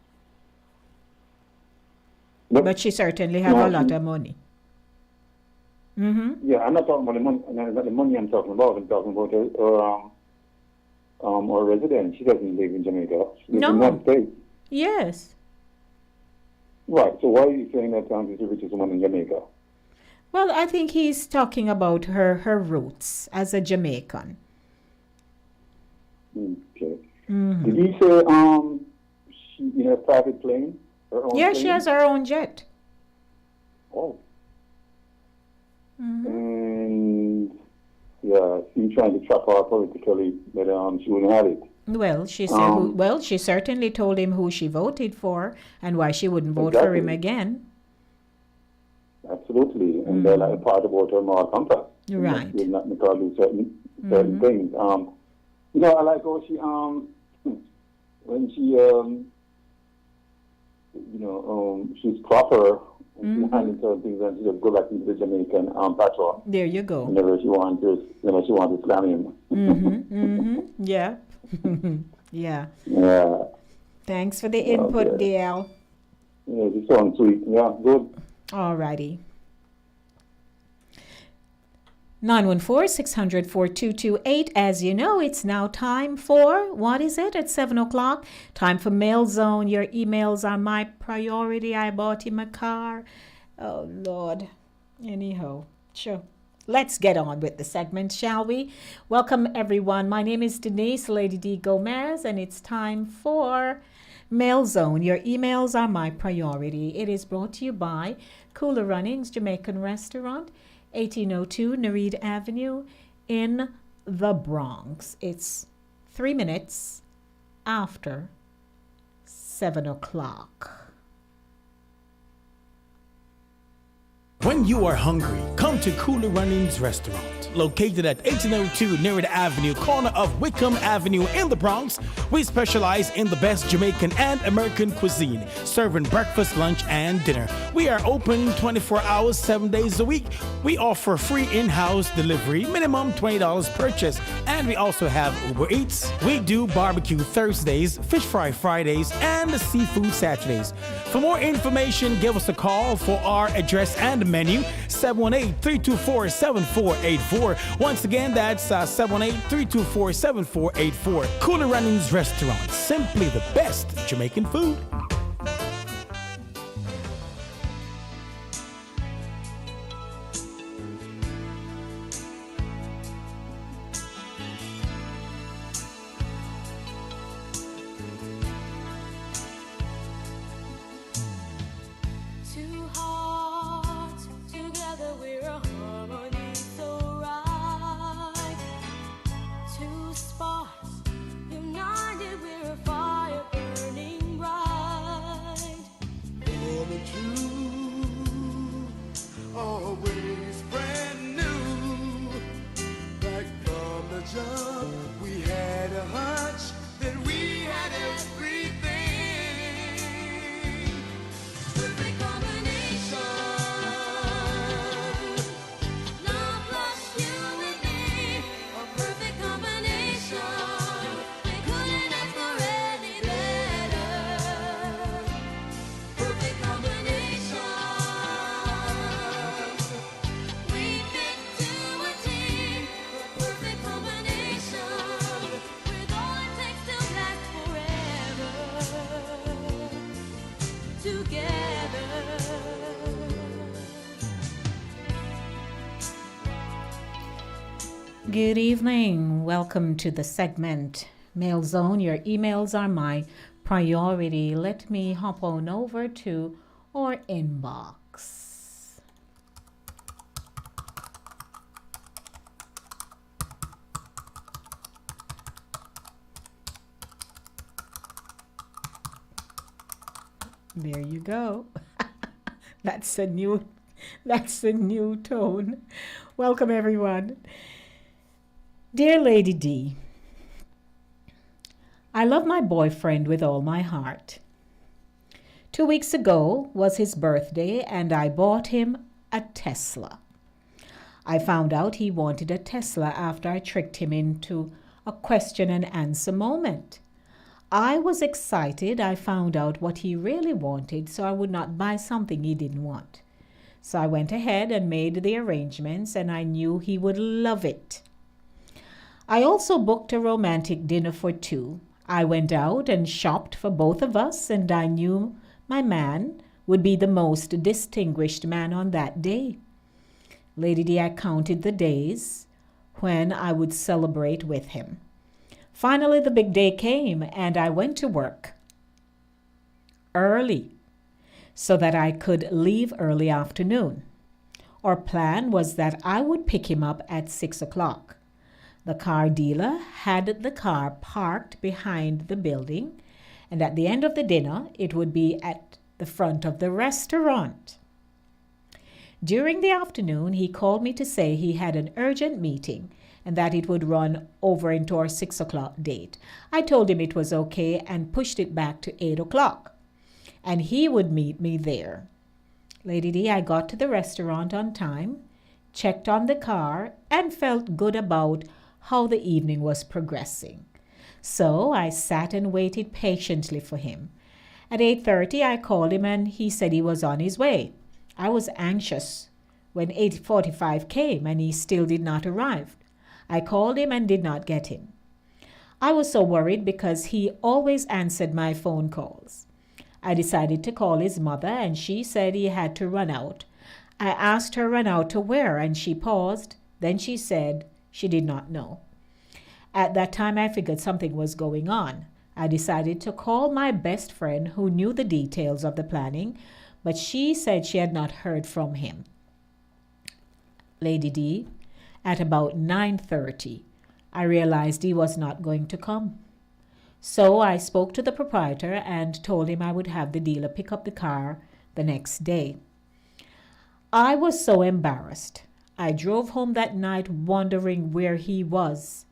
But she certainly have a lot of money. Mm-hmm. Yeah, I'm not talking about the money. Not the money I'm talking about. I'm talking about her resident. She doesn't live in Jamaica. She lives in one state. Yes. Right. So why are you saying that she's the richest woman in Jamaica? Well, I think he's talking about her roots as a Jamaican. Okay. Mm-hmm. Did he say she in a private plane? Her own plane? She has her own jet. Oh. Mm-hmm. And yeah, she's trying to trap her politically, but she wouldn't have it. Well, she said. She certainly told him who she voted for and why she wouldn't vote for him again. Absolutely, and they're like part about her moral compass. Right. Will not make her do certain things. You know, I like how she when she she's proper. She handles certain things, and she just go back into the Jamaican patrol. There you go. Whenever she wants to slam him. Yeah. Yeah. Yeah. Thanks for the input, DL. Yeah, this sounds sweet. Yeah, good. All righty. 914-600-4228. As you know, it's now time for, what is it, at 7 o'clock? Time for Mail Zone. Your emails are my priority. I bought him a car. Oh, Lord. Anyhow, sure. Let's get on with the segment, shall we? Welcome, everyone. My name is Denise, Lady D. Gomez, and it's time for Mail Zone. Your emails are my priority. It is brought to you by Cooler Runnings Jamaican Restaurant, 1802 Nereid Avenue in the Bronx. It's 3 minutes after 7 o'clock. When you are hungry, come to Cooler Runnings Restaurant. Located at 1802 Nereid Avenue, corner of Wickham Avenue in the Bronx, we specialize in the best Jamaican and American cuisine, serving breakfast, lunch, and dinner. We are open 24 hours, 7 days a week. We offer free in-house delivery, minimum $20 purchase, and we also have Uber Eats. We do barbecue Thursdays, fish fry Fridays, and seafood Saturdays. For more information, give us a call for our address and menu, 718-324-7484. Once again, that's 718-324-7484. Cooler Runnings Restaurant, simply the best Jamaican food. United, we're a fire burning bright. Good evening. Welcome to the segment Mail Zone. Your emails are my priority. Let me hop on over to our inbox. There you go. That's a new tone. Welcome everyone. Dear Lady D, I love my boyfriend with all my heart. 2 weeks ago was his birthday and I bought him a Tesla. I found out he wanted a Tesla after I tricked him into a question and answer moment. I was excited. I found out what he really wanted, so I would not buy something he didn't want. So I went ahead and made the arrangements, and I knew he would love it. I also booked a romantic dinner for two. I went out and shopped for both of us, and I knew my man would be the most distinguished man on that day. Lady D, I counted the days when I would celebrate with him. Finally, the big day came, and I went to work early so that I could leave early afternoon. Our plan was that I would pick him up at 6 o'clock. The car dealer had the car parked behind the building, and at the end of the dinner, it would be at the front of the restaurant. During the afternoon, he called me to say he had an urgent meeting and that it would run over into our 6 o'clock date. I told him it was okay and pushed it back to 8 o'clock, and he would meet me there. Lady D, I got to the restaurant on time, checked on the car, and felt good about how the evening was progressing. So I sat and waited patiently for him. At 8:30, I called him and he said he was on his way. I was anxious when 8:45 came and he still did not arrive. I called him and did not get him. I was so worried because he always answered my phone calls. I decided to call his mother and she said he had to run out. I asked her run out to where and she paused. Then she said she did not know. At that time I figured something was going on. I decided to call my best friend who knew the details of the planning, but she said she had not heard from him. Lady D, at about 9:30, I realized he was not going to come. So I spoke to the proprietor and told him I would have the dealer pick up the car the next day. I was so embarrassed. I drove home that night wondering where he was.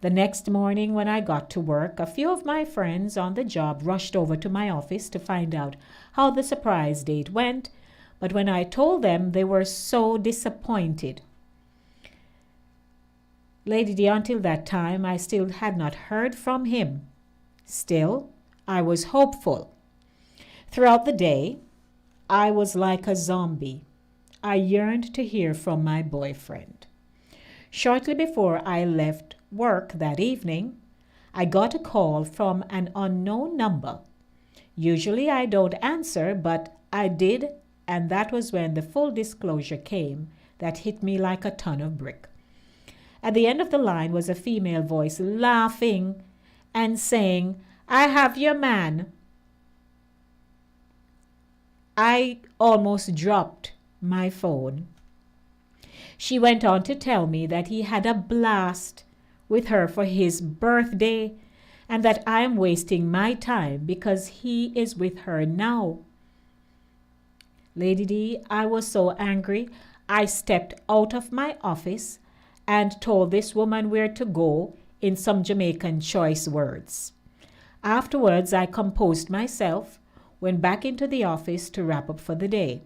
The next morning when I got to work, a few of my friends on the job rushed over to my office to find out how the surprise date went, but when I told them, they were so disappointed. Lady D, until that time, I still had not heard from him. Still, I was hopeful. Throughout the day, I was like a zombie. I yearned to hear from my boyfriend. Shortly before I left work that evening, I got a call from an unknown number. Usually I don't answer, but I did, and that was when the full disclosure came that hit me like a ton of brick. At the end of the line was a female voice laughing and saying, "I have your man." I almost dropped my phone. She went on to tell me that he had a blast with her for his birthday and that I am wasting my time because he is with her now. Lady D, I was so angry, I stepped out of my office and told this woman where to go in some Jamaican choice words. Afterwards, I composed myself, went back into the office to wrap up for the day.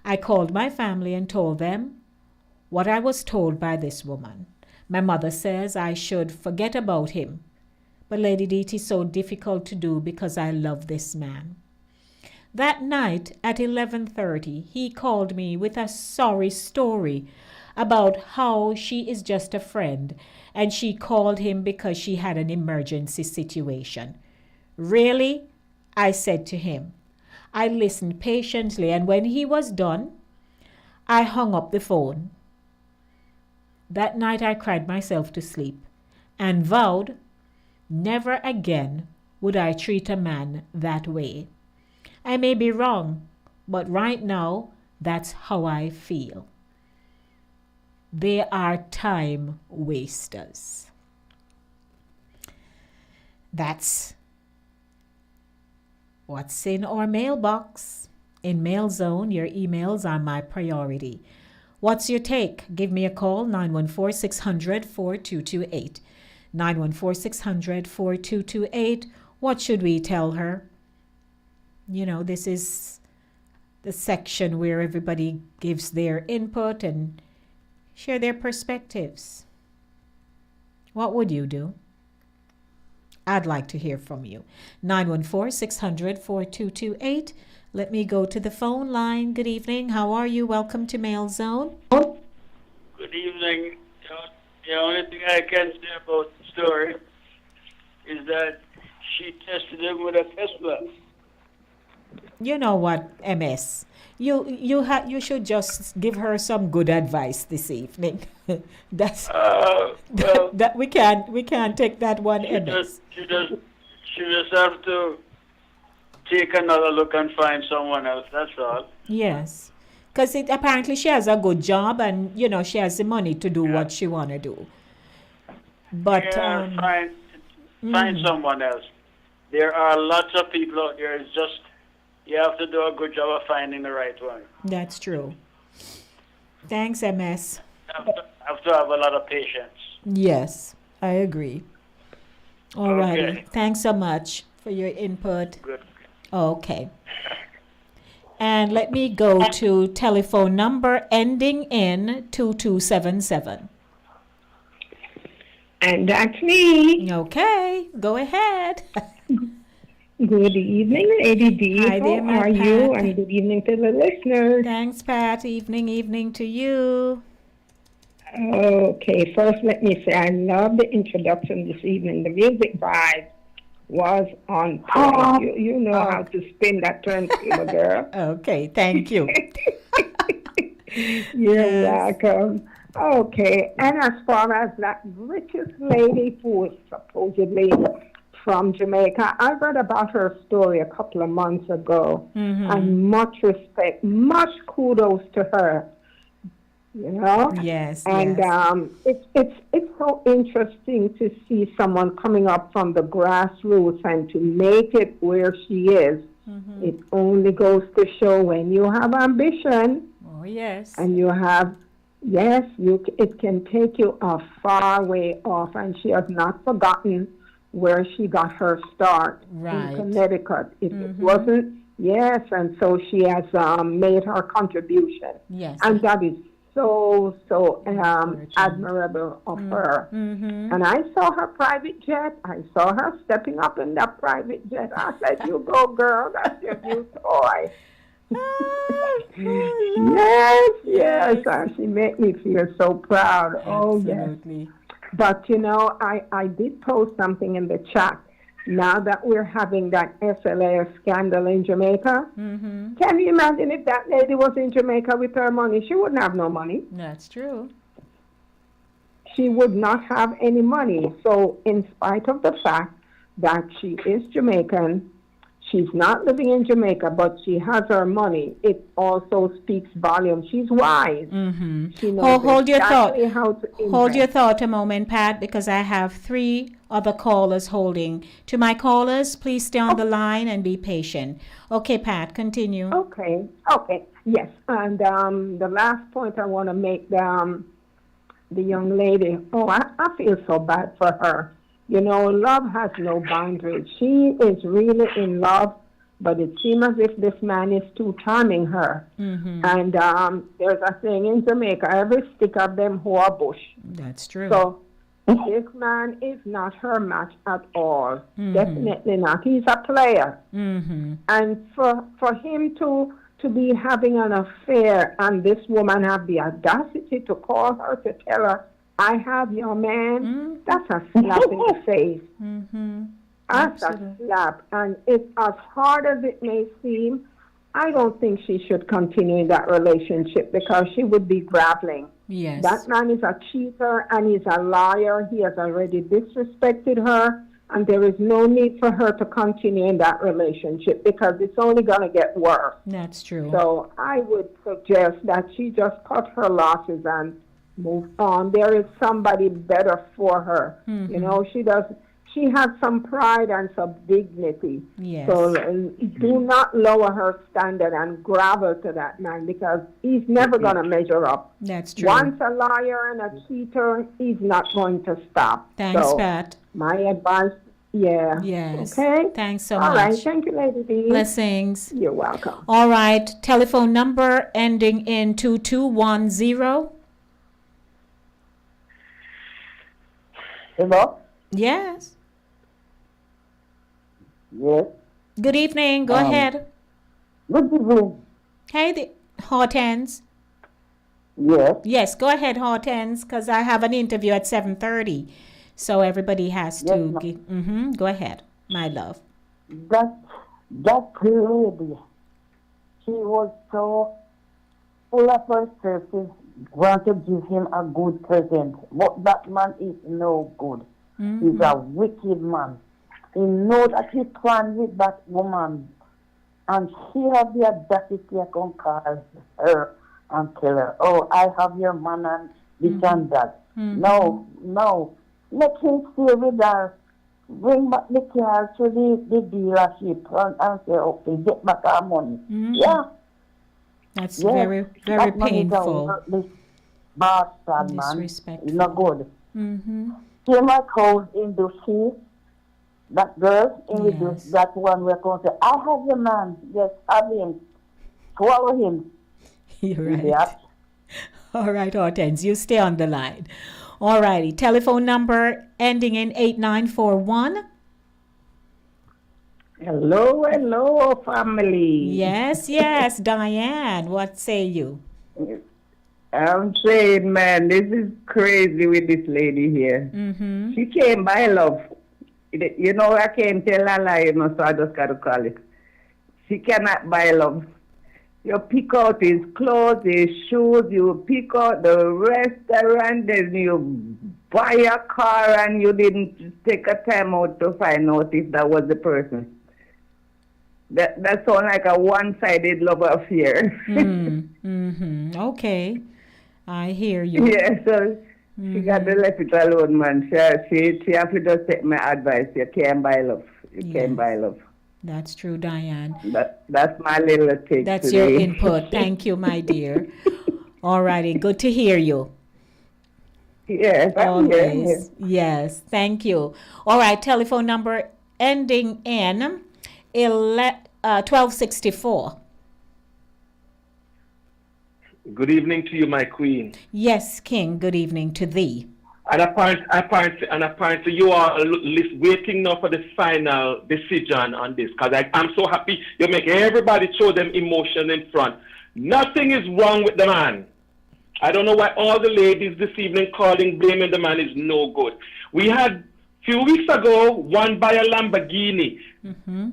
I called my family and told them what I was told by this woman. My mother says I should forget about him. But Lady D, it is so difficult to do because I love this man. That night at 11:30, he called me with a sorry story about how she is just a friend and she called him because she had an emergency situation. Really? I said to him. I listened patiently, and when he was done, I hung up the phone. That night I cried myself to sleep and vowed never again would I treat a man that way. I may be wrong, but right now, that's how I feel. They are time wasters. That's what's in our mailbox. In Mail Zone, your emails are my priority. What's your take? Give me a call, 914-600-4228. 914-600-4228. What should we tell her? You know, this is the section where everybody gives their input and share their perspectives. What would you do? I'd like to hear from you. 914-600-4228. Let me go to the phone line. Good evening. How are you? Welcome to Mail Zone. Good evening. The only thing I can say about the story is that she tested him with a pistol. You know what, MS? You should just give her some good advice this evening. That's that we can't take that one, MS. She just have to take another look and find someone else. That's all. Yes, because apparently she has a good job and you know she has the money to do what she wanna do. But find someone else. There are lots of people out there. It's just you have to do a good job of finding the right one. That's true. Thanks, MS. Have to have a lot of patience. Yes, I agree. All righty. Okay. Thanks so much for your input. Good. Okay. And let me go to telephone number ending in 2277. And that's me. Okay, go ahead. Good evening, Lady D. Hi there, How are you? And good evening to the listeners. Thanks, Pat. Evening to you. Okay, first let me say I love the introduction this evening. The music vibe was on point. You know how to spin that turntable, girl. Okay, thank you. You're welcome. Okay, and as far as that richest lady who is supposedly from Jamaica, I read about her story a couple of months ago, and much respect, much kudos to her. You know, yes, and it's so interesting to see someone coming up from the grassroots and to make it where she is. It only goes to show when you have ambition. Oh yes, and you have. Yes, it can take you a far way off, and she has not forgotten where she got her start in Connecticut. If it wasn't, yes, and so she has made her contribution. Yes, and that is so admirable of her. And I saw her private jet. I saw her stepping up in that private jet. I said, "You go, girl. That's your new toy." Yes, and she made me feel so proud. Absolutely. Oh, yes. But, you know, I did post something in the chat. Now that we're having that SLA scandal in Jamaica, can you imagine if that lady was in Jamaica with her money? She wouldn't have no money. That's true. She would not have any money. So in spite of the fact that she is Jamaican, she's not living in Jamaica, but she has her money. It also speaks volumes. She's wise. She knows Hold your thought. exactly how to invest. Hold your thought a moment, Pat, because I have 3 other callers holding. To my callers, please stay on the line and be patient. Okay, Pat, continue. Okay. Yes. And the last point I want to make, the young lady, I feel so bad for her. You know, love has no boundaries. She is really in love, but it seems as if this man is too charming her. And there's a saying in Jamaica, every stick of them whore a bush. That's true. So this man is not her match at all. Definitely not. He's a player. And for him to be having an affair and this woman have the audacity to call her to tell her, "I have your man," that's a slap in the face. That's a slap. And it's as hard as it may seem, I don't think she should continue in that relationship because she would be grappling. Yes. That man is a cheater and he's a liar. He has already disrespected her, and there is no need for her to continue in that relationship because it's only going to get worse. That's true. So I would suggest that she just cut her losses and move on. There is somebody better for her. Mhm. You know, she has some pride and some dignity. Yes. So do not lower her standard and gravel to that man because he's never going to measure up. That's true. Once a liar and a cheater, he's not going to stop. Thanks, so Pat. My advice, yeah. Yes. Okay? Thanks so All much. right. Thank you, Lady D. Blessings. You're welcome. All right. Telephone number ending in 2210. Hello? Yes. Yes. Good evening. Go ahead. Good evening. Hey, Hortense. Yes. Yes, go ahead, Hortense, because I have an interview at 7:30. So everybody has to go ahead, my love. That lady, she was so full of herself. She want to give him a good present, but that man is no good. He's a wicked man. He know that he planned with that woman, and she have the audacity to come call her and tell her, "Oh, I have your man and this and that." No. Let him stay with her. Bring back the car to the dealership and say, "Okay, get back our money." Yeah. That's very, very that man painful. Is a worthless bastard, man. Disrespectful. He's not good. Mm-hmm. Came like how in the sea. That girl in that one we're going to say, "I have your man. Yes, have him. Swallow him." You're right. Yeah. All right, Hortense, you stay on the line. All righty. Telephone number ending in 8941. Hello, family. Yes, Diane. What say you? I'm saying, man, this is crazy with this lady here. Mm-hmm. She came by love. You know, I can't tell a lie, you know, so I just got to call it. She cannot buy love. You pick out his clothes, his shoes, you pick out the restaurant, then you buy a car and you didn't take a time out to find out if that was the person. That sounds like a one-sided love affair. Okay. I hear you. Yeah, so she got to let it alone, man. She have to just take my advice. You can't buy love. You can't buy love. That's true, Diane. That's my little take. That's today. your input. Thank you, my dear. All righty. Good to hear you. Yes, I'm here. Always. Yes, thank you. All right, telephone number ending in 1264. Good evening to you, my queen. Yes, King. Good evening to thee. And apparently you are waiting now for the final decision on this, because I'm so happy you make everybody show them emotion in front. Nothing is wrong with the man. I don't know why all the ladies this evening calling, blaming the man is no good. We had a few weeks ago one by a Lamborghini.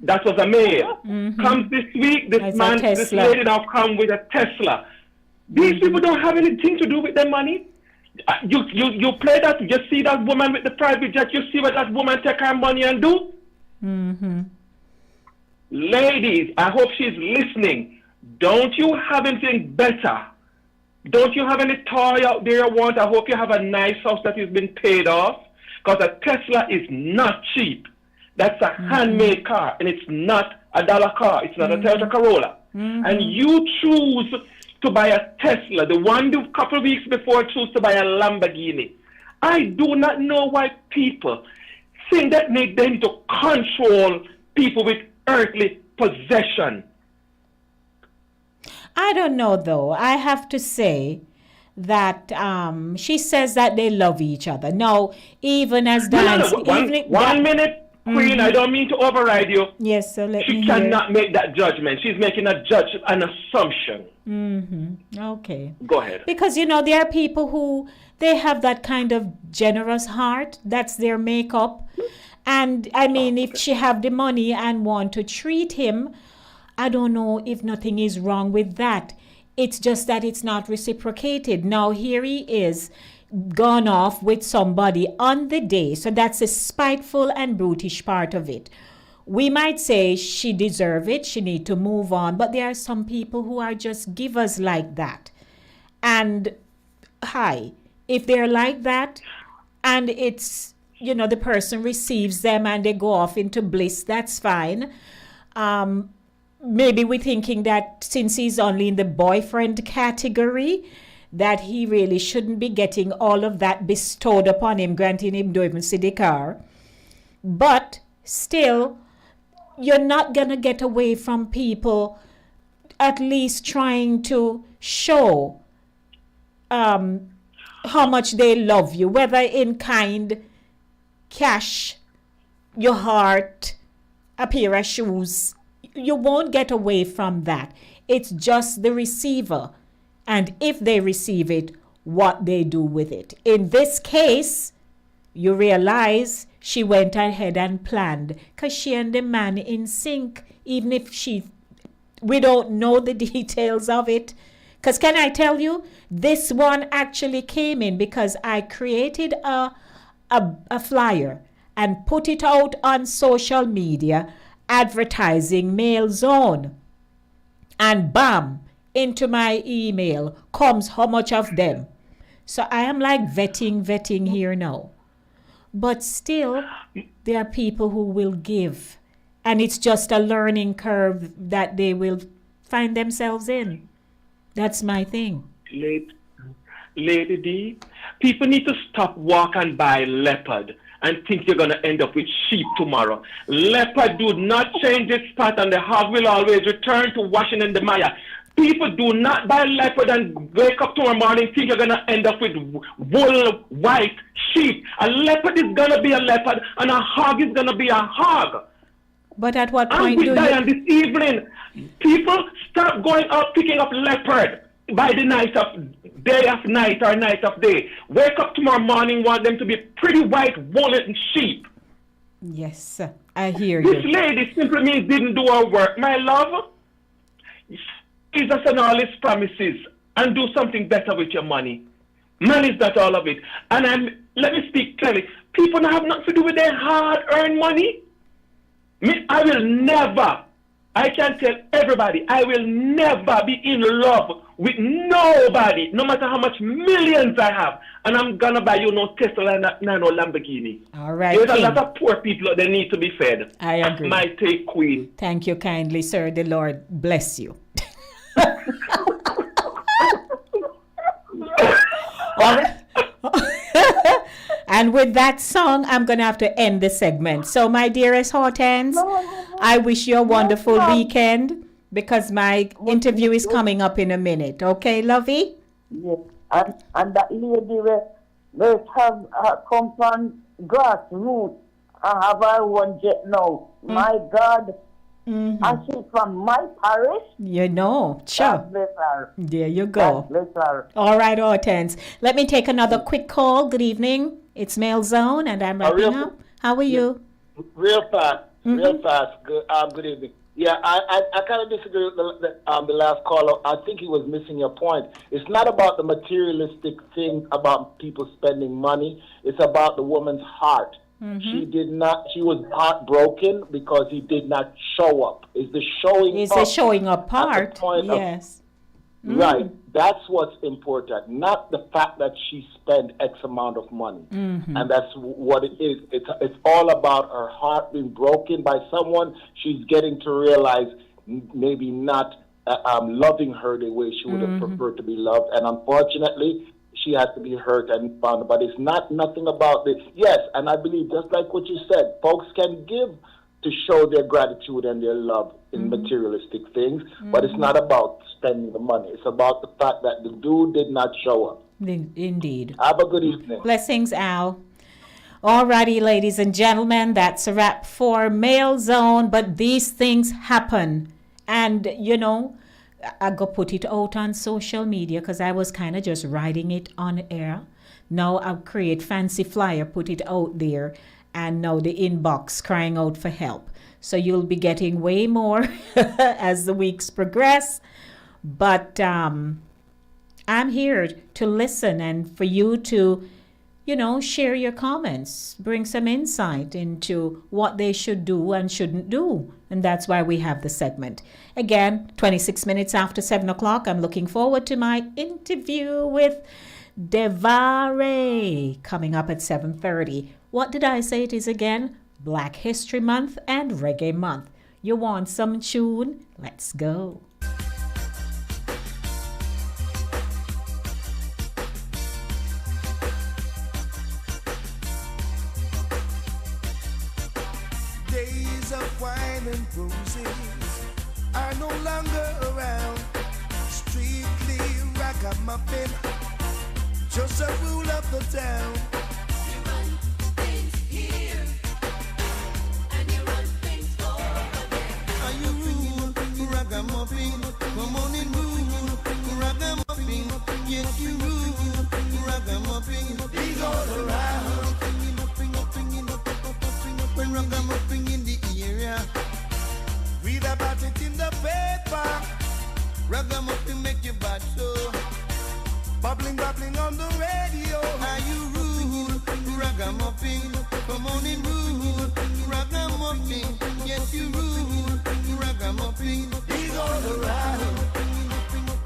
That was a male. Comes this week, this lady now come with a Tesla. These people don't have anything to do with their money. You play that, you see that woman with the private jet, you see what that woman take her money and do? Ladies, I hope she's listening. Don't you have anything better? Don't you have any toy out there you want? I hope you have a nice house that has been paid off. Because a Tesla is not cheap. That's a handmade car, and it's not a dollar car. It's not a Toyota Corolla. And you choose to buy a Tesla. The one a couple of weeks before choose to buy a Lamborghini. I do not know why people think that they need to control people with earthly possession. I don't know, though. I have to say that she says that they love each other. Now, even as dance... One minute, Queen, I don't mean to override you. Yes, so let me She cannot make that judgment. She's making an assumption. Okay. Go ahead. Because, there are people who, they have that kind of generous heart. That's their makeup. And, I mean, if she have the money and want to treat him, I don't know if nothing is wrong with that. It's just that it's not reciprocated. Now here he is gone off with somebody on the day. So that's the spiteful and brutish part of it. We might say she deserves it, she need to move on, but there are some people who are just givers like that. And hi, if they're like that and it's, the person receives them and they go off into bliss, that's fine. Maybe we're thinking that since he's only in the boyfriend category, that he really shouldn't be getting all of that bestowed upon him, granting him don't even see the car. But still, you're not going to get away from people at least trying to show how much they love you, whether in kind, cash, your heart, a pair of shoes. You won't get away from that. It's just the receiver. And if they receive it, what they do with it. In this case, you realize she went ahead and planned because she and the man in sync, even if we don't know the details of it. Because can I tell you, this one actually came in because I created a flyer and put it out on social media advertising Male Zone. And bam, into my email comes how much of them. So I am like vetting here now. But still, there are people who will give. And it's just a learning curve that they will find themselves in. That's my thing. Lady D, people need to stop walk and buy leopard and think you're going to end up with sheep tomorrow. Leopard do not change its pattern. The hog will always return to washing in the mire. People do not buy leopard and wake up tomorrow morning think you're going to end up with wool, white sheep. A leopard is going to be a leopard and a hog is going to be a hog. But at what point do Diane, this evening, people start going out picking up leopard by the day of night or night of day. Wake up tomorrow morning, want them to be pretty white woolen sheep. Yes, I hear you. This lady simply means didn't do her work. My love, Jesus and all his promises and do something better with your money. Money is not all of it. And let me speak clearly. People don't have nothing to do with their hard-earned money. I will never, I can tell everybody, I will never be in love with nobody, no matter how much millions I have. And I'm going to buy you no Tesla and no Lamborghini. All right, there's a lot of poor people that need to be fed. I agree. My take, Queen. Thank you kindly, sir. The Lord bless you. All right. And with that song, I'm going to have to end the segment. So, my dearest Hortense, I wish you a wonderful weekend because my interview is coming up in a minute. Okay, lovey? Yes. And that lady will have come from grassroots. I have her one jet now. My God. Mm-hmm. And she's from my parish. Sure. God bless her. There you go. God bless her. All right, Hortense. Let me take another quick call. Good evening. It's Male Zone, and I'm wrapping up. How are you? Real fast. Good evening. Yeah, I kind of disagree with the last caller. I think he was missing your point. It's not about the materialistic thing about people spending money. It's about the woman's heart. Mm-hmm. She was heartbroken because he did not show up. It's the showing up part. Yes. Right. That's what's important, not the fact that she spent X amount of money. Mm-hmm. And that's what it is. It's all about her heart being broken by someone. She's getting to realize maybe not loving her the way she would have preferred to be loved. And unfortunately, she has to be hurt and found. But it's nothing about this. Yes, and I believe, just like what you said, folks can give to show their gratitude and their love in materialistic things, but it's not about spending the money. It's about the fact that the dude did not show up. Indeed. Have a good evening. Blessings, Al. Alrighty, ladies and gentlemen, that's a wrap for Male Zone, but these things happen. And, I go put it out on social media because I was kind of just writing it on air. Now I'll create fancy flyer, put it out there, and now the inbox crying out for help. So you'll be getting way more as the weeks progress. But I'm here to listen and for you to, share your comments, bring some insight into what they should do and shouldn't do. And that's why we have the segment. Again, 26 minutes after 7 o'clock, I'm looking forward to my interview with Devare coming up at 7:30. What did I say it is again? Black History Month and Reggae Month. You want some tune? Let's go. Days of wine and roses are no longer around. Strictly ragamuffin, just a rule of the town. You run things here, and you run things over there. Are you rule ragamuffin? Come on and rule ragamuffin. Yes, you rule ragamuffin. He's all around. When ragamuffin in the area, read about it in the paper. Ragamuffin make you bad so. Bubbling on the radio. Are you rule ragamuffin? Come on and rule ragamuffin. Yes, you rule ragamuffin. He's all around.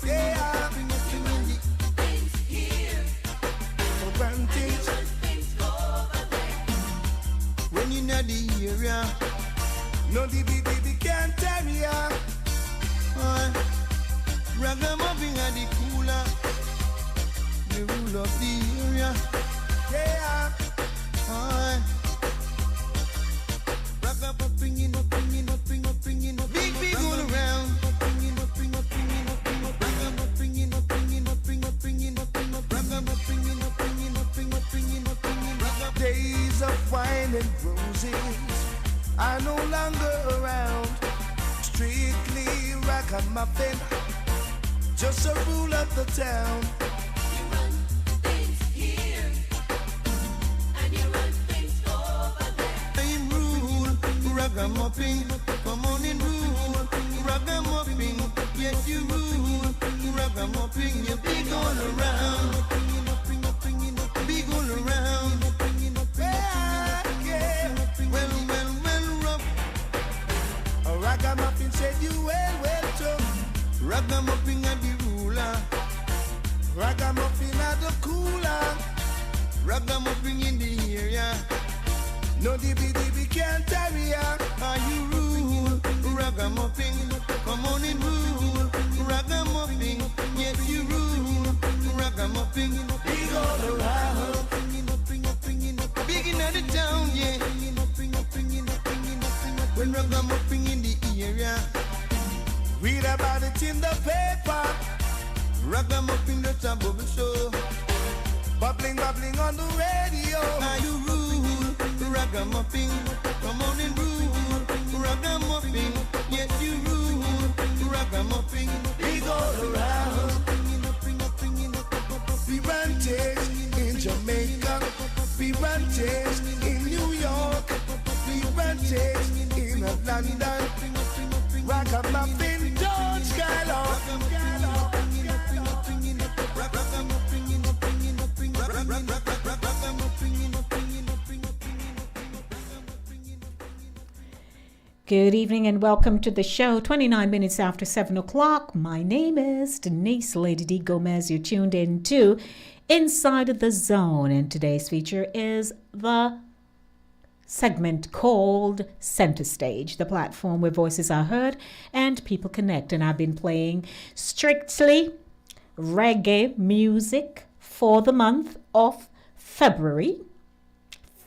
Yeah. Things here. Advantage. When you're not the area, no DB can't carry ya. Ragamuffin at the cooler, the rule of the area. Yeah. Ragamuffin in big all around. Days of wine and roses are no longer around. Strictly ragamuffin, just a rule of the town. You run things here, and you run things over there. I'm rule ragamuffin, come on and rule ragamuffin. Yes, you rule ragamuffin. You're big all around, big all around. Ragamuffin said you well too. Ragamuffin and the ruler. Ragamuffin and the cooler. Ragamuffin in the area. No DB can't carry ya. Are you rule ragamuffin? Come on and rule ragamuffin. Yes, you rule ragamuffin. Big all around. Big in the town, yeah. When ragamuffin in the area, read about it in the paper. Ragamuffin that's a bubble show, bubbling on the radio. Now you rule ragamuffin, come on and rule ragamuffin. Yes, you rule ragamuffin. He's all around. We run things in Jamaica, we run things in New York, we run things in London. Ragamuffin, don't skylark. Good evening and welcome to the show. 29 minutes after 7 o'clock. My name is Denise Lady D. Gomez. You're tuned in to Inside of the Zone, and today's feature is the segment called Center Stage, the platform where voices are heard and people connect. And I've been playing strictly reggae music for the month of February.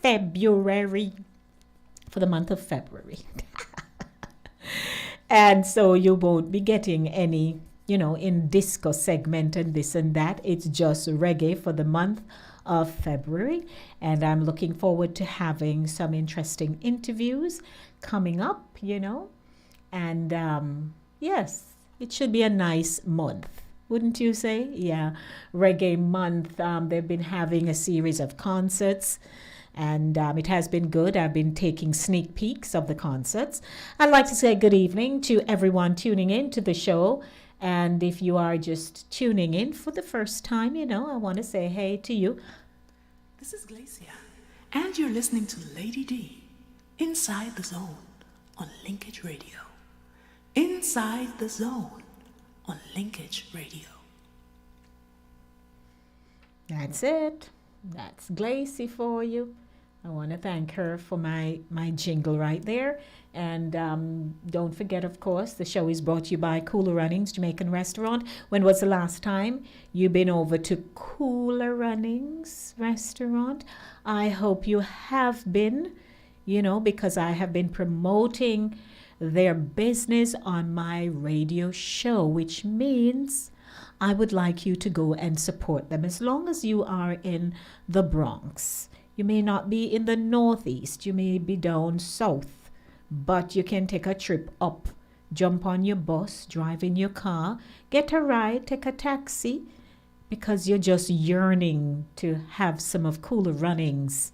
For the month of February. And so you won't be getting any, in disco segment and this and that. It's just reggae for the month of February. And I'm looking forward to having some interesting interviews coming up, And yes, it should be a nice month. Wouldn't you say? Yeah, Reggae Month. They've been having a series of concerts. And it has been good. I've been taking sneak peeks of the concerts. I'd like to say good evening to everyone tuning in to the show And if you are just tuning in for the first time, I want to say hey to you. This is Glacia, and you're listening to Lady D, Inside the Zone on Linkage Radio. Inside the Zone on Linkage Radio. That's it. That's Glacy for you. I want to thank her for my jingle right there. And don't forget, of course, the show is brought to you by Cooler Runnings Jamaican Restaurant. When was the last time you've been over to Cooler Runnings Restaurant? I hope you have been, because I have been promoting their business on my radio show, which means I would like you to go and support them as long as you are in the Bronx. You may not be in the Northeast, you may be down south, but you can take a trip up, jump on your bus, drive in your car, get a ride, take a taxi, because you're just yearning to have some of Cooler Runnings'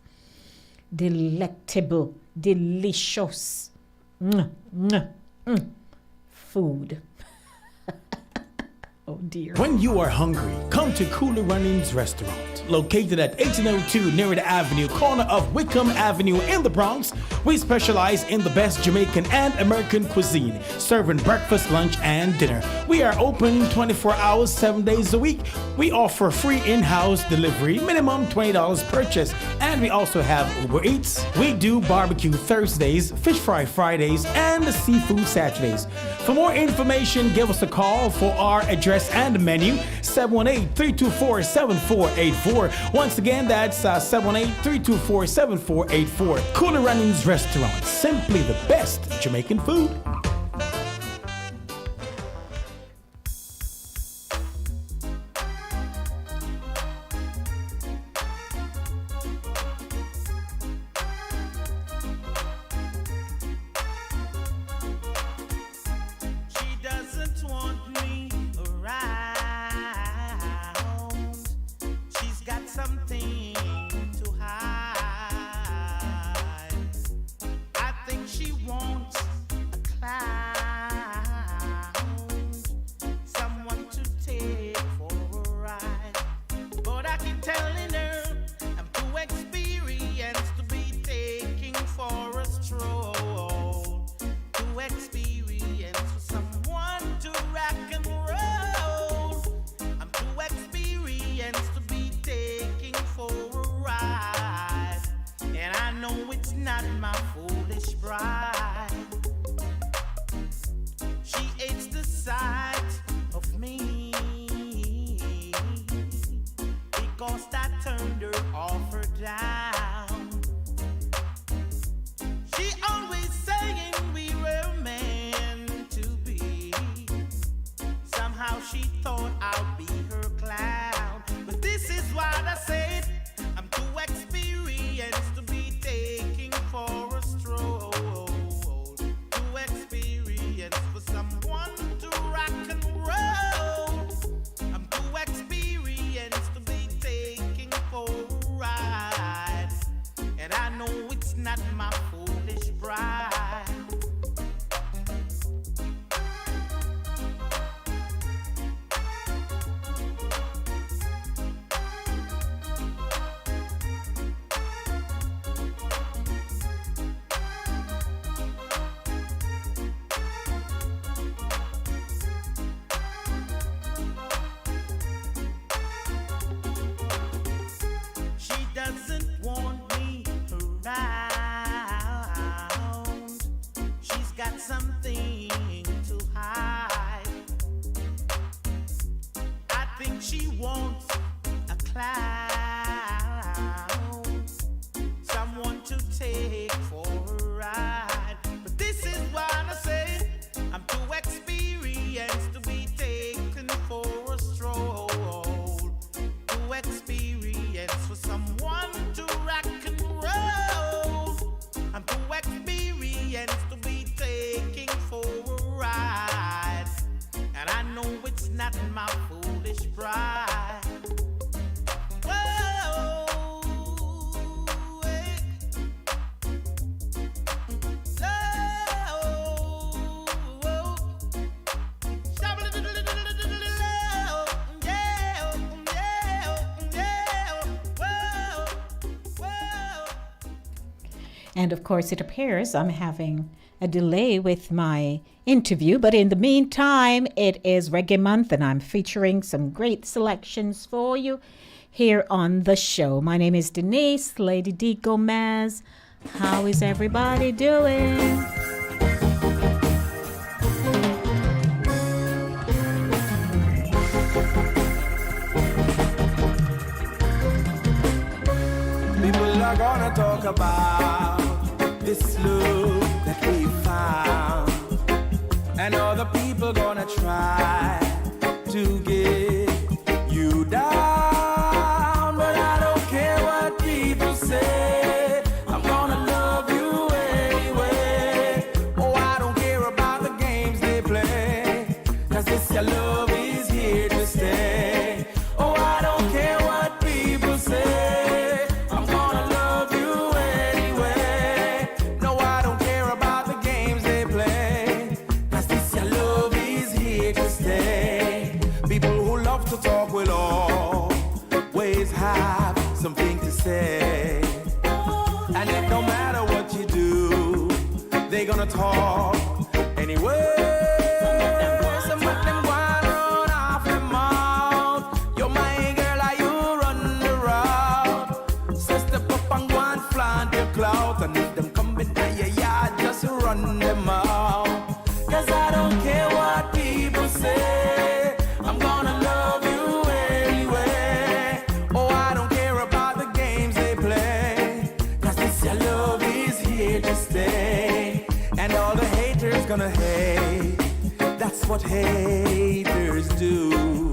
delectable, delicious food. Oh dear. When you are hungry, come to Cooler Runnings Restaurant. Located at 1802 Nereida Avenue, corner of Wickham Avenue in the Bronx, we specialize in the best Jamaican and American cuisine, serving breakfast, lunch, and dinner. We are open 24 hours, 7 days a week. We offer free in-house delivery, minimum $20 purchase, and we also have Uber Eats. We do barbecue Thursdays, fish fry Fridays, and seafood Saturdays. For more information, give us a call for our address and menu, 718-324-7484. Once again, that's 718-324-7484. Cooler Runnings Restaurant, simply the best Jamaican food. Doesn't want me around. And of course, it appears I'm having a delay with my interview, but in the meantime, it is Reggae Month, and I'm featuring some great selections for you here on the show. My name is Denise, Lady D Gomez. How is everybody doing? People are gonna talk about this love that we found, and other people gonna try to get you down, but I don't care what people say. I'm gonna love you anyway. Oh, I don't care about the games they play, 'cause this your love is here to stay. Oh, I don't care what people say. I'm gonna love you anyway. No, I don't care about the games they play, 'cause this your love is here to stay. People who love to talk will always have something to say. And it no matter what you do, they gonna talk anyway. Some of them wanna run off their mouth. You're my girl, are you run the route? So step up and go and flaunt your clout. And if them come behind your yard, just run them out. 'Cause I don't care what people say. I'm gonna love you anyway. Oh, I don't care about the games they play, 'cause this your love is here to stay. And all the haters gonna hate, that's what haters do.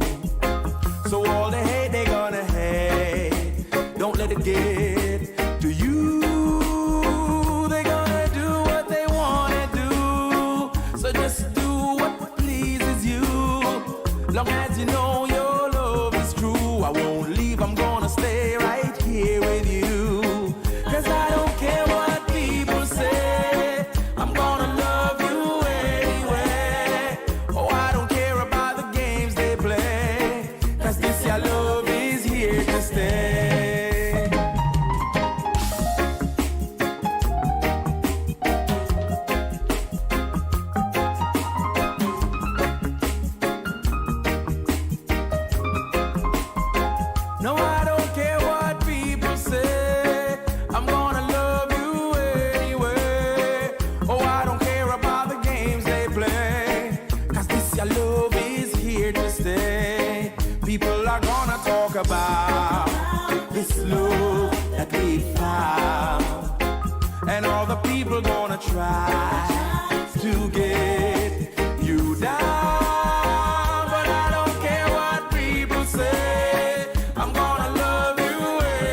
So all the hate they gonna hate, don't let it get to you. They gonna do what they wanna do, so just do what pleases you. Long as you know your love is true, I won't leave, I'm gonna stay right here with you. 'Cause I don't care what people say, I'm gonna love you anyway. Oh, I don't care about the games they play, 'cause this your love is here to stay. No, I don't care what people say, I'm gonna love you anyway. Oh, I don't care about the games they play, 'cause this your love is here to stay. People are gonna talk about this love that we found, and all the people gonna try to get you down, but I don't care what people say. I'm gonna love you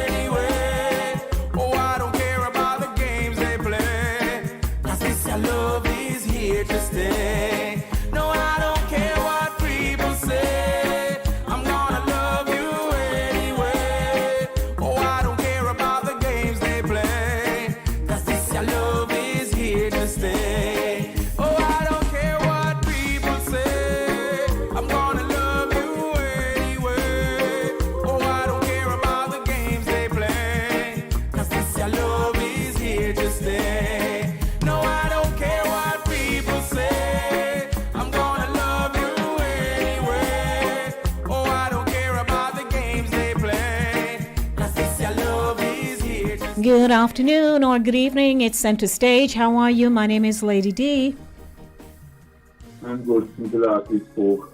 anyway. Oh, I don't care about the games they play, 'cause this your love is here to stay. No, I don't care what people say. I'm gonna love you anyway. Oh, I don't care about the games they play, 'cause this your love is here to stay. Oh, I don't care what people say. I'm gonna love you anyway. Oh, I don't care about the games they play, 'cause this your love is here to stay. No, I don't care what people say. I'm gonna love you anyway. Oh, I don't care about the games they play, 'cause this your love is here to stay. Good afternoon or good evening. It's Center Stage. How are you? My name is Lady D. I'm good. Since the last we spoke.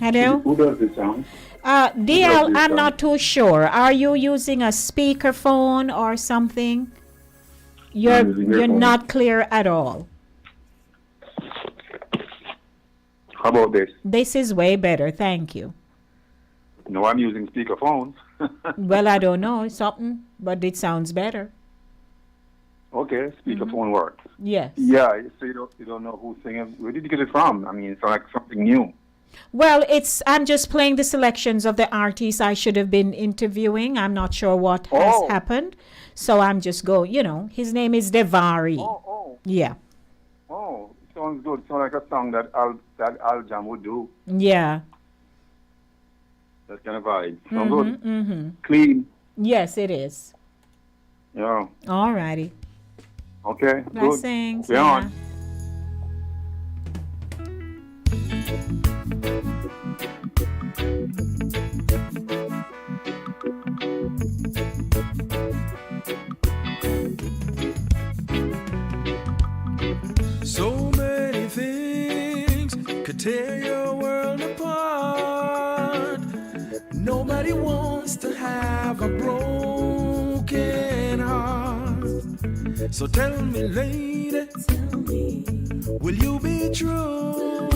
Hello? Who does this sound? DL, I'm not too sure. Are you using a speakerphone or something? You're using you're earphones. not clear at all. How about this? This is way better, thank you. No, I'm using speakerphones. Well, I don't know, something, but it sounds better. Okay, speakerphone works. Yes. Yeah, so you don't know who's singing. Where did you get it from? I mean, it's like something new. Well, I'm just playing the selections of the artists I should have been interviewing. I'm not sure what has happened. So I'm just going, his name is Devari. Yeah. Oh, sounds good. Sounds like a song that Al Jam would do. Yeah. That kind of vibe. Sounds good. Mm-hmm. Clean. Yes, it is. Yeah. All righty. Okay. Blessings. Good. We're on. So many things could tear your world apart. Nobody wants to have a broken heart. So tell me, lady, will you be true?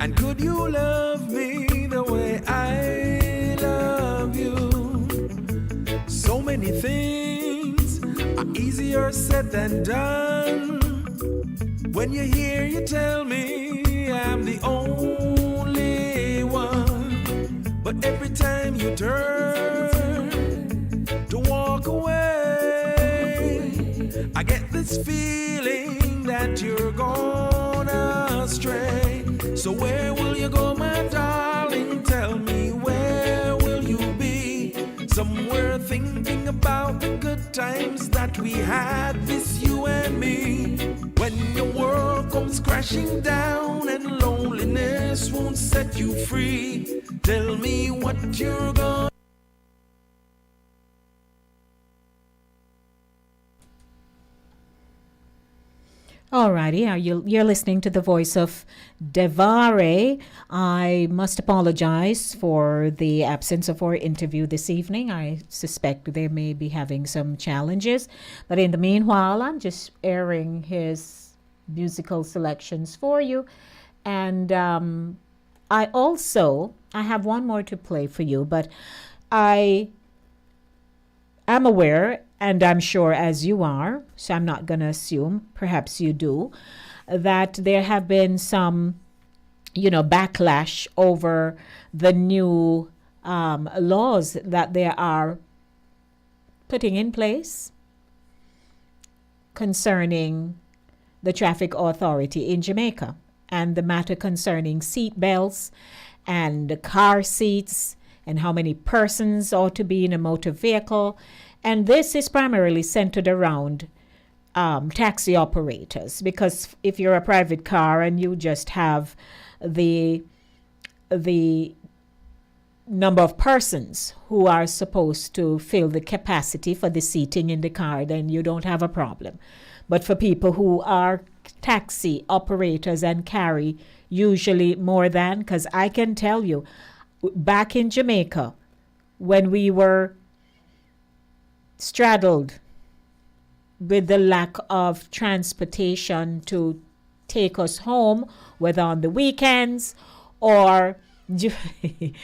And could you love me the way I love you? So many things are easier said than done. When you hear you tell me I'm the only one, but every time you turn to walk away, I get this feeling that you're gone astray. So where will you go, my darling? Tell me, where will you be? Somewhere thinking about the good times that we had, this you and me. When your world comes crashing down and loneliness won't set you free, tell me what you're gonna. Alrighty, you're listening to the voice of Devare. I must apologize for the absence of our interview this evening. I suspect they may be having some challenges. But in the meanwhile, I'm just airing his musical selections for you. And I have one more to play for you, but I am aware, and I'm sure as you are, so I'm not going to assume, perhaps you do, that there have been some, backlash over the new laws that they are putting in place concerning the traffic authority in Jamaica and the matter concerning seat belts and car seats and how many persons ought to be in a motor vehicle. And this is primarily centered around taxi operators, because if you're a private car and you just have the number of persons who are supposed to fill the capacity for the seating in the car, then you don't have a problem. But for people who are taxi operators and carry usually more than, because I can tell you, back in Jamaica, when we were straddled with the lack of transportation to take us home, whether on the weekends or midweek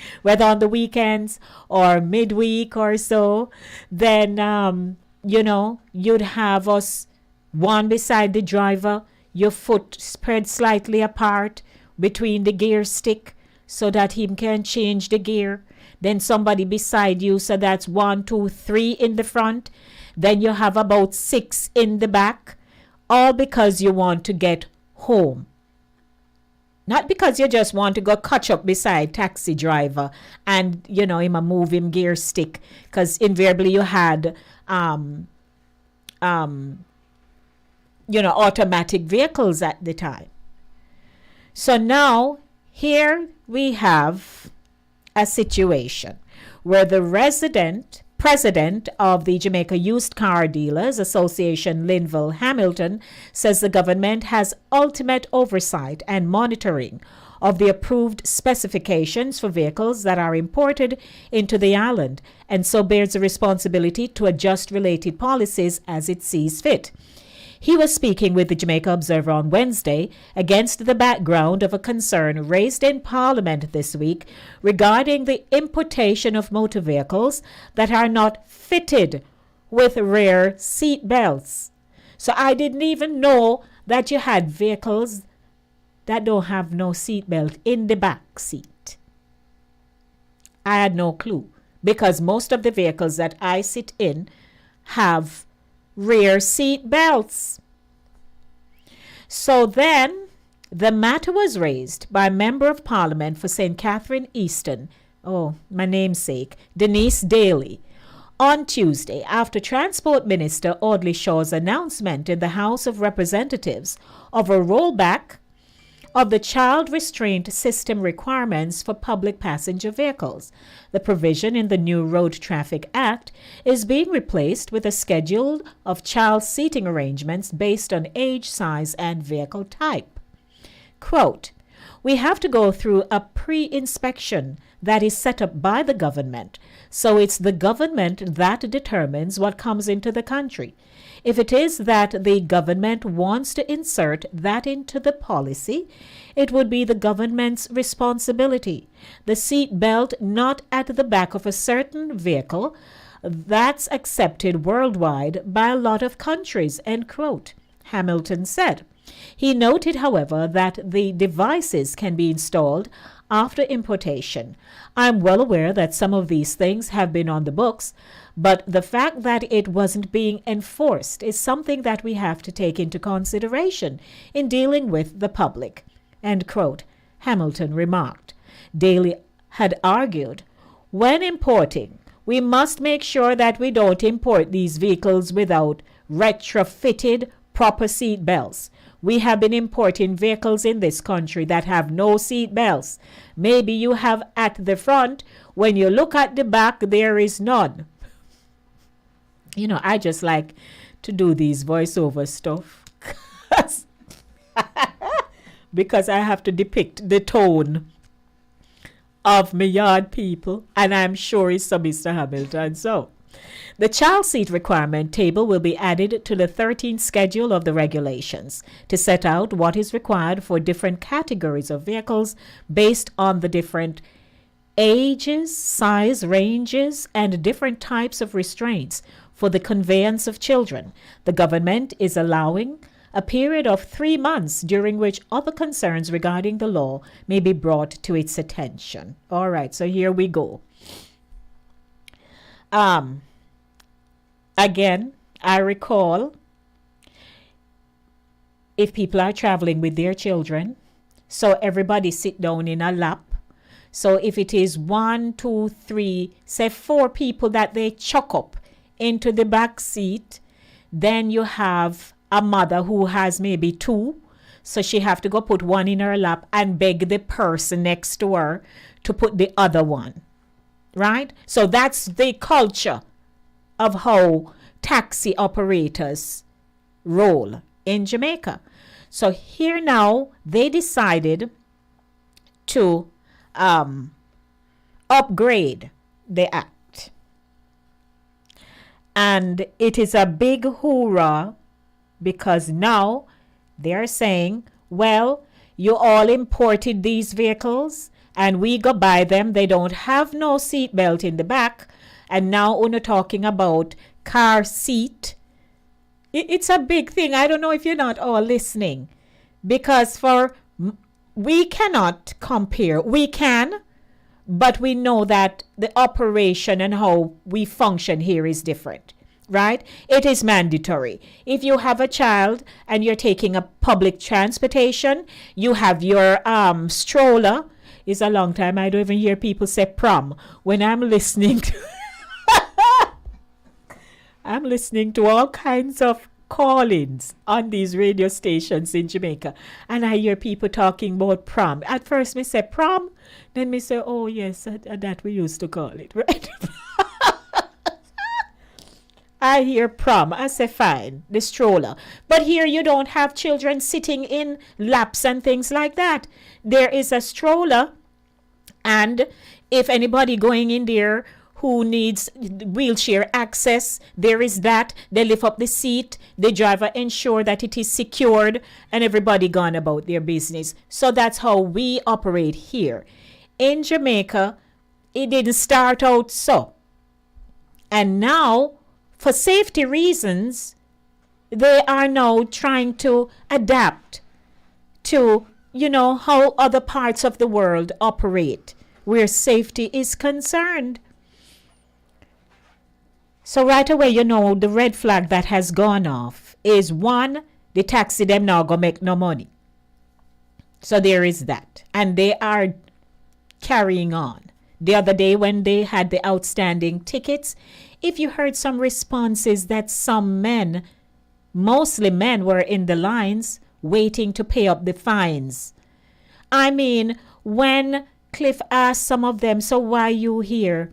or so, then you'd have us one beside the driver, your foot spread slightly apart between the gear stick so that he can change the gear. Then somebody beside you, so that's 1, 2, 3 in the front. Then you have about 6 in the back, all because you want to get home. Not because you just want to go catch up beside taxi driver and, him a move him gear stick, because invariably you had, automatic vehicles at the time. So now here we have a situation where the president of the Jamaica Used Car Dealers Association, Linville Hamilton, says the government has ultimate oversight and monitoring of the approved specifications for vehicles that are imported into the island, and so bears the responsibility to adjust related policies as it sees fit. He was speaking with the Jamaica Observer on Wednesday against the background of a concern raised in Parliament this week regarding the importation of motor vehicles that are not fitted with rear seat belts. So I didn't even know that you had vehicles that don't have no seat belt in the back seat. I had no clue, because most of the vehicles that I sit in have rear seat belts. So then the matter was raised by Member of Parliament for St. Catherine Easton, my namesake, Denise Daly, On Tuesday, after Transport Minister Audley Shaw's announcement in the House of Representatives of a rollback of the child restraint system requirements for public passenger vehicles, the provision in the new Road Traffic Act is being replaced with a schedule of child seating arrangements based on age, size, and vehicle type. Quote, "We have to go through a pre-inspection that is set up by the government, so it's the government that determines what comes into the country. If it is that the government wants to insert that into the policy, it would be the government's responsibility. The seat belt not at the back of a certain vehicle, that's accepted worldwide by a lot of countries," end quote, Hamilton said. He noted, however, that the devices can be installed after importation. "I'm well aware that some of these things have been on the books, but the fact that it wasn't being enforced is something that we have to take into consideration in dealing with the public," end quote, Hamilton remarked. Daly had argued, "When importing, we must make sure that we don't import these vehicles without retrofitted proper seat belts. We have been importing vehicles in this country that have no seat belts. Maybe you have at the front. When you look at the back, there is none." You know, I just like to do these voiceover stuff because I have to depict the tone of my yard people, and I'm sure it's so Mr. Hamilton. So, the child seat requirement table will be added to the 13th schedule of the regulations to set out what is required for different categories of vehicles based on the different ages, size ranges, and different types of restraints for the conveyance of children. The government is allowing a period of 3 months during which other concerns regarding the law may be brought to its attention. All right, so here we go. Again, I recall if people are traveling with their children, so everybody sit down in a lap. So if it is 1, 2, 3, say 4 people that they chuck up into the back seat, then you have a mother who has maybe 2, so she have to go put one in her lap and beg the person next to her to put the other one, right? So that's the culture of how taxi operators roll in Jamaica. So here now they decided to upgrade the act. And it is a big hoorah because now they're saying, well, you all imported these vehicles and we go buy them. They don't have no seatbelt in the back. And now we're talking about car seat. It's a big thing. I don't know if you're not all listening. Because we cannot compare. We can, but we know that the operation and how we function here is different, right? It is mandatory. If you have a child and you're taking a public transportation, you have your stroller. It's a long time I don't even hear people say prom when I'm listening to I'm listening to all kinds of call-ins on these radio stations in Jamaica, and I hear people talking about prom. At first, me say prom, then me say, oh yes, that we used to call it, right? I hear prom. I say fine, the stroller. But here you don't have children sitting in laps and things like that. There is a stroller, and if anybody going in there who needs wheelchair access, there is that. They lift up the seat, the driver ensure that it is secured, and everybody gone about their business. So that's how we operate here. In Jamaica, it didn't start out so. And now, for safety reasons, they are now trying to adapt to, how other parts of the world operate, where safety is concerned. So right away, the red flag that has gone off is 1, the taxi them now go make no money. So there is that. And they are carrying on. The other day when they had the outstanding tickets, if you heard some responses that some men, mostly men, were in the lines waiting to pay up the fines. I mean, when Cliff asked some of them, so why you here?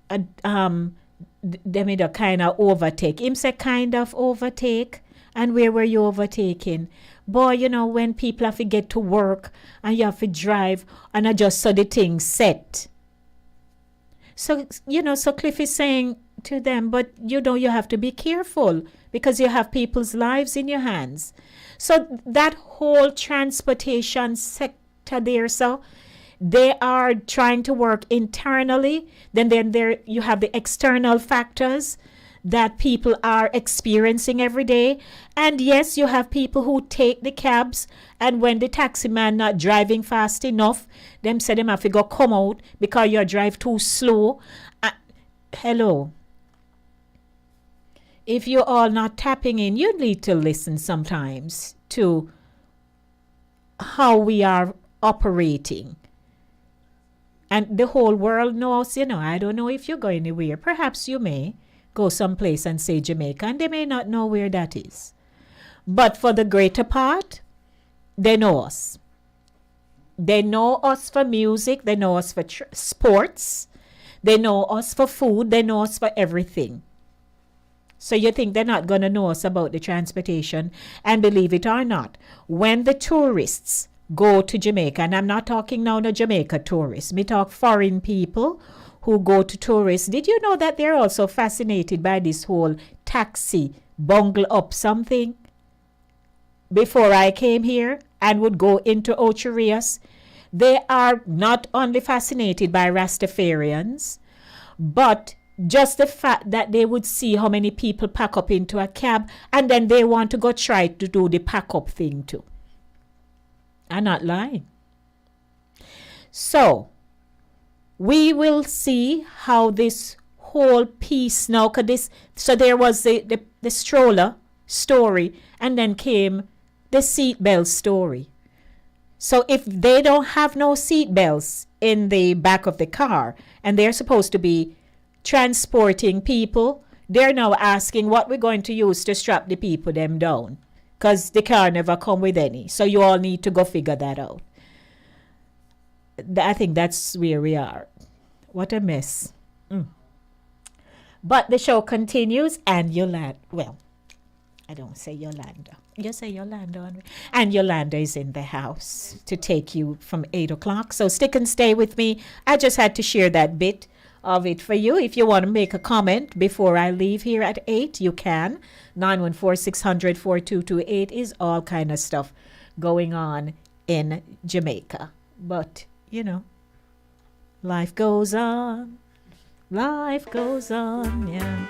They made a kind of overtake. Him say kind of overtake. And where were you overtaking? Boy, you know, when people have to get to work and you have to drive and I just saw the thing set. So, you know, so Cliff is saying to them, but you know, you have to be careful because you have people's lives in your hands. So that whole transportation sector there, so they are trying to work internally. Then there you have the external factors that people are experiencing every day. And yes, you have people who take the cabs, and when the taxi man not driving fast enough, them say them have to go come out because you drive too slow. Hello. If you're all not tapping in, you need to listen sometimes to how we are operating. And the whole world knows, you know, I don't know if you go anywhere. Perhaps you may go someplace and say Jamaica, and they may not know where that is. But for the greater part, they know us. They know us for music. They know us for sports. They know us for food. They know us for everything. So you think they're not going to know us about the transportation? And believe it or not, when the tourists go to Jamaica, and I'm not talking now the Jamaica tourists, me talk foreign people who go to tourists, did you know that they're also fascinated by this whole taxi bungle up something? Before I came here and would go into Ocherias, they are not only fascinated by Rastafarians, but just the fact that they would see how many people pack up into a cab, and then they want to go try to do the pack up thing too. I'm not lying. So, we will see how this whole piece now, so there was the stroller story, and then came the seatbelt story. So if they don't have no seatbelts in the back of the car, and they're supposed to be transporting people, they're now asking what we're going to use to strap the people them down, because the car never come with any. So you all need to go figure that out. I think that's where we are. What a mess. But the show continues, and Yolanda, well, I don't say Yolanda. You say Yolanda. And Yolanda is in the house to take you from 8 o'clock. So stick and stay with me. I just had to share that bit of it for you. If you want to make a comment before I leave here at 8, you can. 914-600-4228 is all kind of stuff going on in Jamaica. But, you know, life goes on. Life goes on, yeah.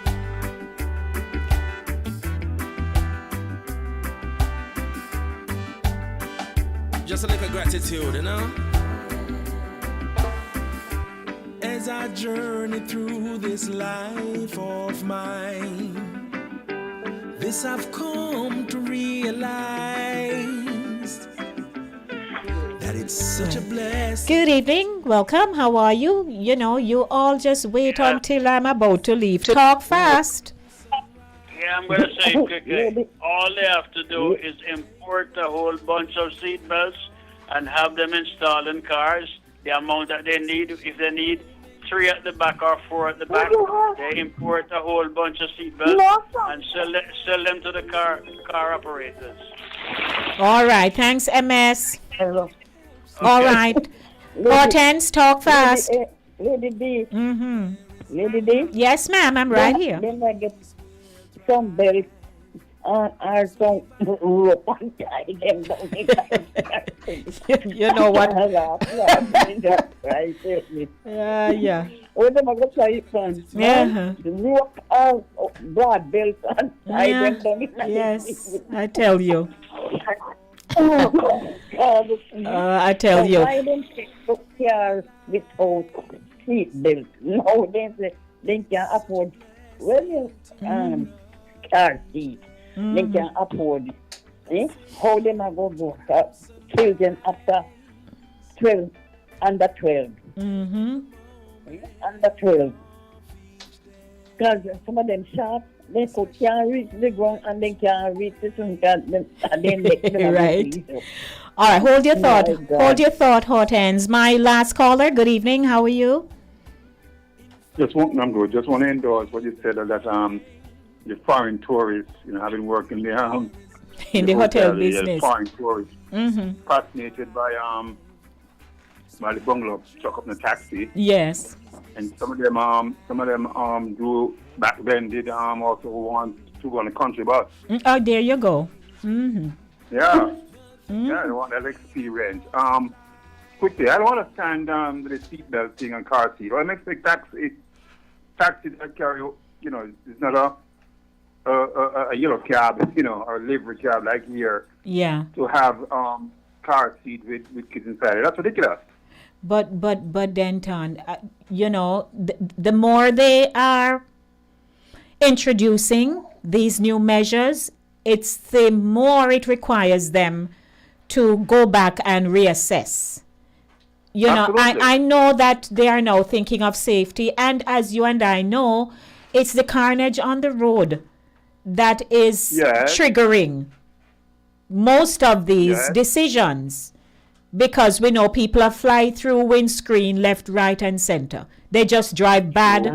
Just a little gratitude, you know. As I journey through this life of mine, this I've come to realize that it's such a blessing. Good evening. Welcome. How are you? You know, you all just wait until I'm about to leave. Talk fast. Yeah, I'm going to say quickly, all they have to do is import a whole bunch of seat belts and have them installed in cars, the amount that they need. If they need 3 at the back or 4 at the back, they import a whole bunch of seat belts and sell them to the car operators. All right. Thanks, MS. Hello. All right. Hortense, talk fast. Lady D. Mm-hmm. Lady D. Yes, ma'am. I'm right here. Then I get some berries or some rope and tie them down. You know what? Yeah. What am I going to try it from? Yeah. The rope or broad belt and tie them down. Yes, I tell you. I tell you. Why don't take the car without seat belt? No, they can afford car seat. They can afford it. How them are going to go children after 12, under 12. Mm-hmm. Under 12. because some of them sharp, they can't reach the ground and they can't reach the sun, and then they Right. All right, hold your thought. Hold your thought, Hortense. My last caller, good evening. How are you? I'm good. Just want to endorse what you said that the foreign tourists, having worked in the in the hotel business, foreign tourists fascinated by the bungalow truck up in the taxi. Yes. And some of them do back then did also want to go on a country bus. Oh, there you go. Mm-hmm. Yeah. Yeah, I want that experience. Quickly, I don't understand the seatbelt thing and car seat. What makes the taxi that carry, it's not a yellow cab, or a livery cab like here. Yeah. To have car seat with kids inside. That's ridiculous. But Denton, the more they are introducing these new measures, it's the more it requires them to go back and reassess. I know that they are now thinking of safety, and as you and I know, it's the carnage on the road that is triggering most of these decisions, because we know people are fly through windscreen left, right, and center. They just drive bad,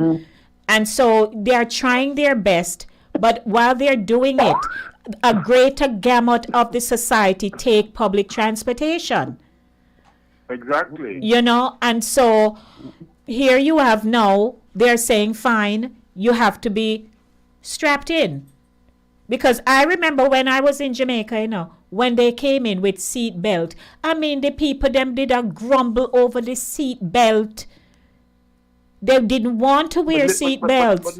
and so they are trying their best. But while they're doing it, a greater gamut of the society take public transportation. Exactly. And so here you have now, they're saying, fine, you have to be strapped in. Because I remember when I was in Jamaica, when they came in with seat belt, the people, them did a grumble over the seat belt. They didn't want to wear seat belts.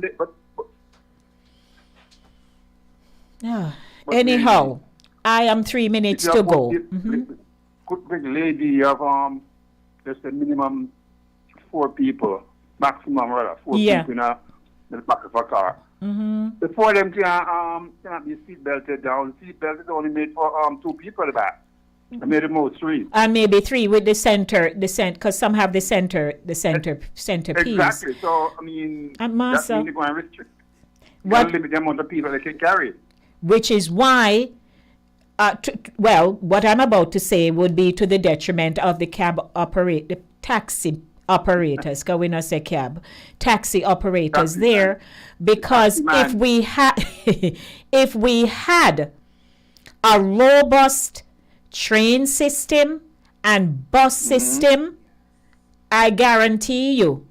Anyhow, I am 3 minutes to go. Quick lady, you have just a minimum 4 people, maximum rather, 4 people in the back of a car. Before them cannot be seat belted down. Seat belt is only made for 2 people at the back. I made the most 3. And maybe 3 with the center, because some have the center piece. Exactly. So that means they're going to restrict. Limit the amount of people they can carry. Which is why, what I'm about to say would be to the detriment of the the taxi operators, because we not say cab, taxi operators there, because if we had a robust train system and bus system, I guarantee you,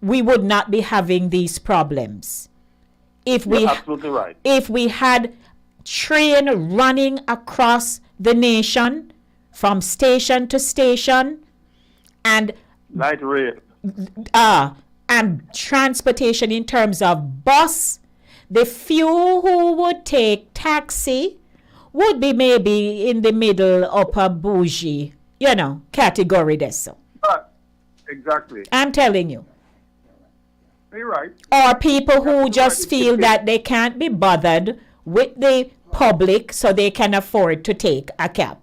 we would not be having these problems. You're absolutely right. If we had train running across the nation from station to station, and light rail, and transportation in terms of bus, the few who would take taxi would be maybe in the middle upper bougie, category there. Exactly. I'm telling you. You're right. Or people who just feel that they can't be bothered with the public, so they can afford to take a cab.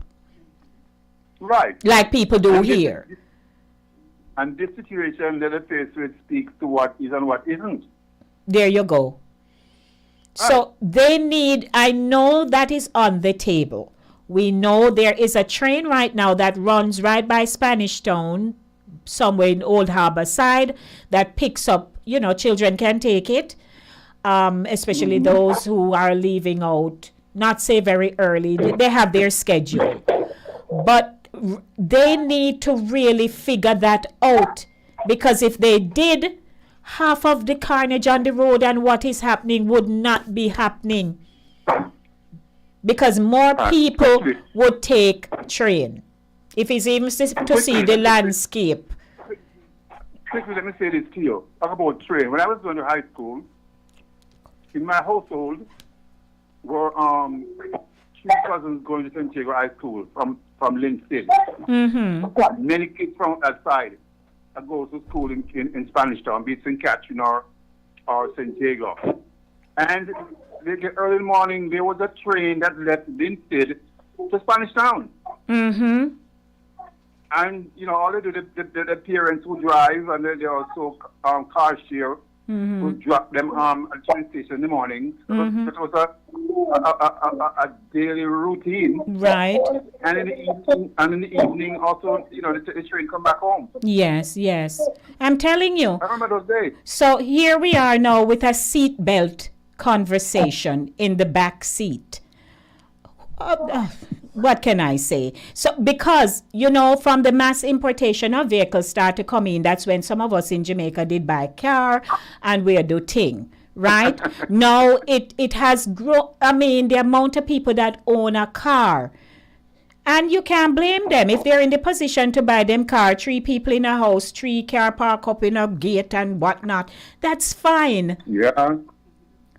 Right. Like people do here. And this situation that they face with speaks to what is and what isn't. There you go. So they need, I know that is on the table. We know there is a train right now that runs right by Spanish Town, somewhere in Old Harbor side, that picks up, children can take it, especially those who are leaving out, not say very early. They have their schedule. But they need to really figure that out, because if they did, half of the carnage on the road and what is happening would not be happening, because more people would take train if it's even to see the landscape. Quickly, let me say this to you about train. When I was going to high school, in my household were 3 cousins going to St. Diego High School from Linstead. Many kids from outside that go to school in Spanish Town, be it St. Catherine or St. Diego. And early in the morning, there was a train that left Linstead to Spanish Town. And, all they do, the parents who drive, and they also car share to drop them at the train station in the morning. It was a daily routine. Right. And in the evening also, the train come back home. Yes, yes. I'm telling you. I remember those days. So here we are now with a seat belt conversation in the back seat. What can I say? So because, from the mass importation of vehicles start to come in, that's when some of us in Jamaica did buy a car and we do thing, right? Now it has grown. I mean, the amount of people that own a car. And you can't blame them if they're in the position to buy them car, 3 people in a house, 3 car park up in a gate and whatnot. That's fine. Yeah.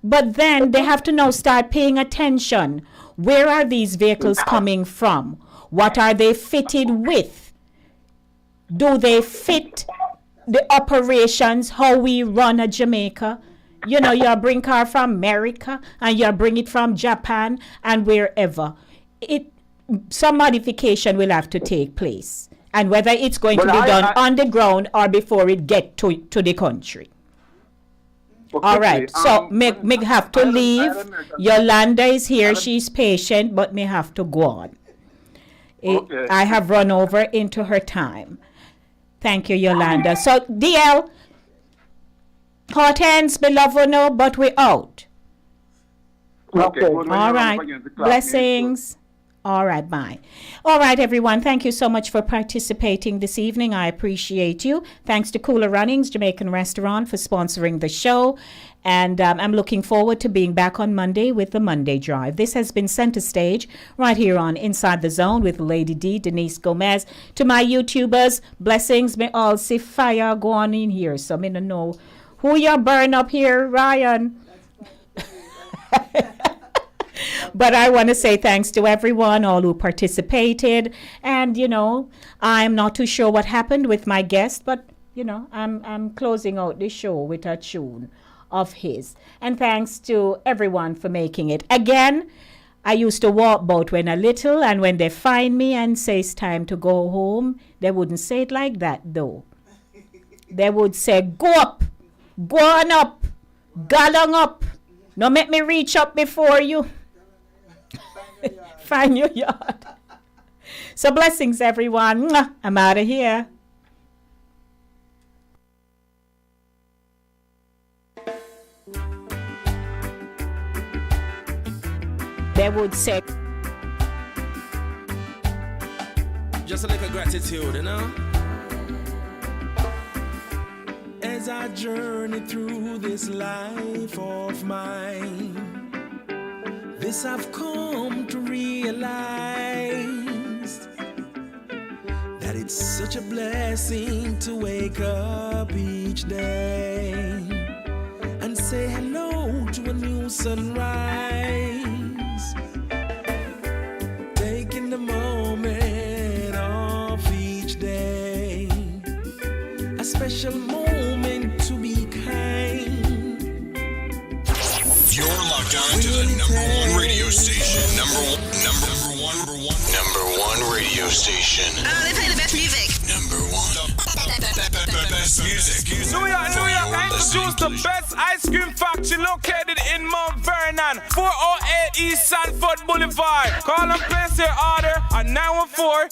But then they have to now start paying attention. Where are these vehicles coming from? What are they fitted with? Do they fit the operations, how we run a Jamaica? You bring car from America and you bring it from Japan and wherever. Some modification will have to take place. And whether it's going to be done on the ground or before it get to the country. All right, so me have to leave. Yolanda is here. She's patient, but me have to go on. Okay. I have run over into her time. Thank you, Yolanda. So, DL, hot hands, beloved, no, but we're out. Okay. All right. Blessings. All right, bye. All right, everyone. Thank you so much for participating this evening. I appreciate you. Thanks to Cooler Runnings Jamaican Restaurant for sponsoring the show. And I'm looking forward to being back on Monday with the Monday Drive. This has been Center Stage right here on Inside the Zone with Lady D, Denise Gomez. To my YouTubers, blessings. May all see fire go on in here. So I don't know who you burn up here, Ryan. But I want to say thanks to everyone, all who participated. And, I'm not too sure what happened with my guest, but, I'm closing out the show with a tune of his. And thanks to everyone for making it. Again, I used to walk boat when a little, and when they find me and say it's time to go home, they wouldn't say it like that, though. They would say, go up, go on up, gallon up. No make me reach up before you. Find your yard. So blessings, everyone. I'm out of here. They would say, just a little gratitude, As I journey through this life of mine, this I've come to realize, that it's such a blessing to wake up each day and say hello to a new sunrise. Taking the moment of each day, a special moment to be kind. You're locked on to the #1 radio station. Number one radio station. Oh, they play the best music. #1. Best music. New York, I introduce the best ice cream factory located in Mount Vernon, 408 East Sanford Boulevard. Call and place your order at 914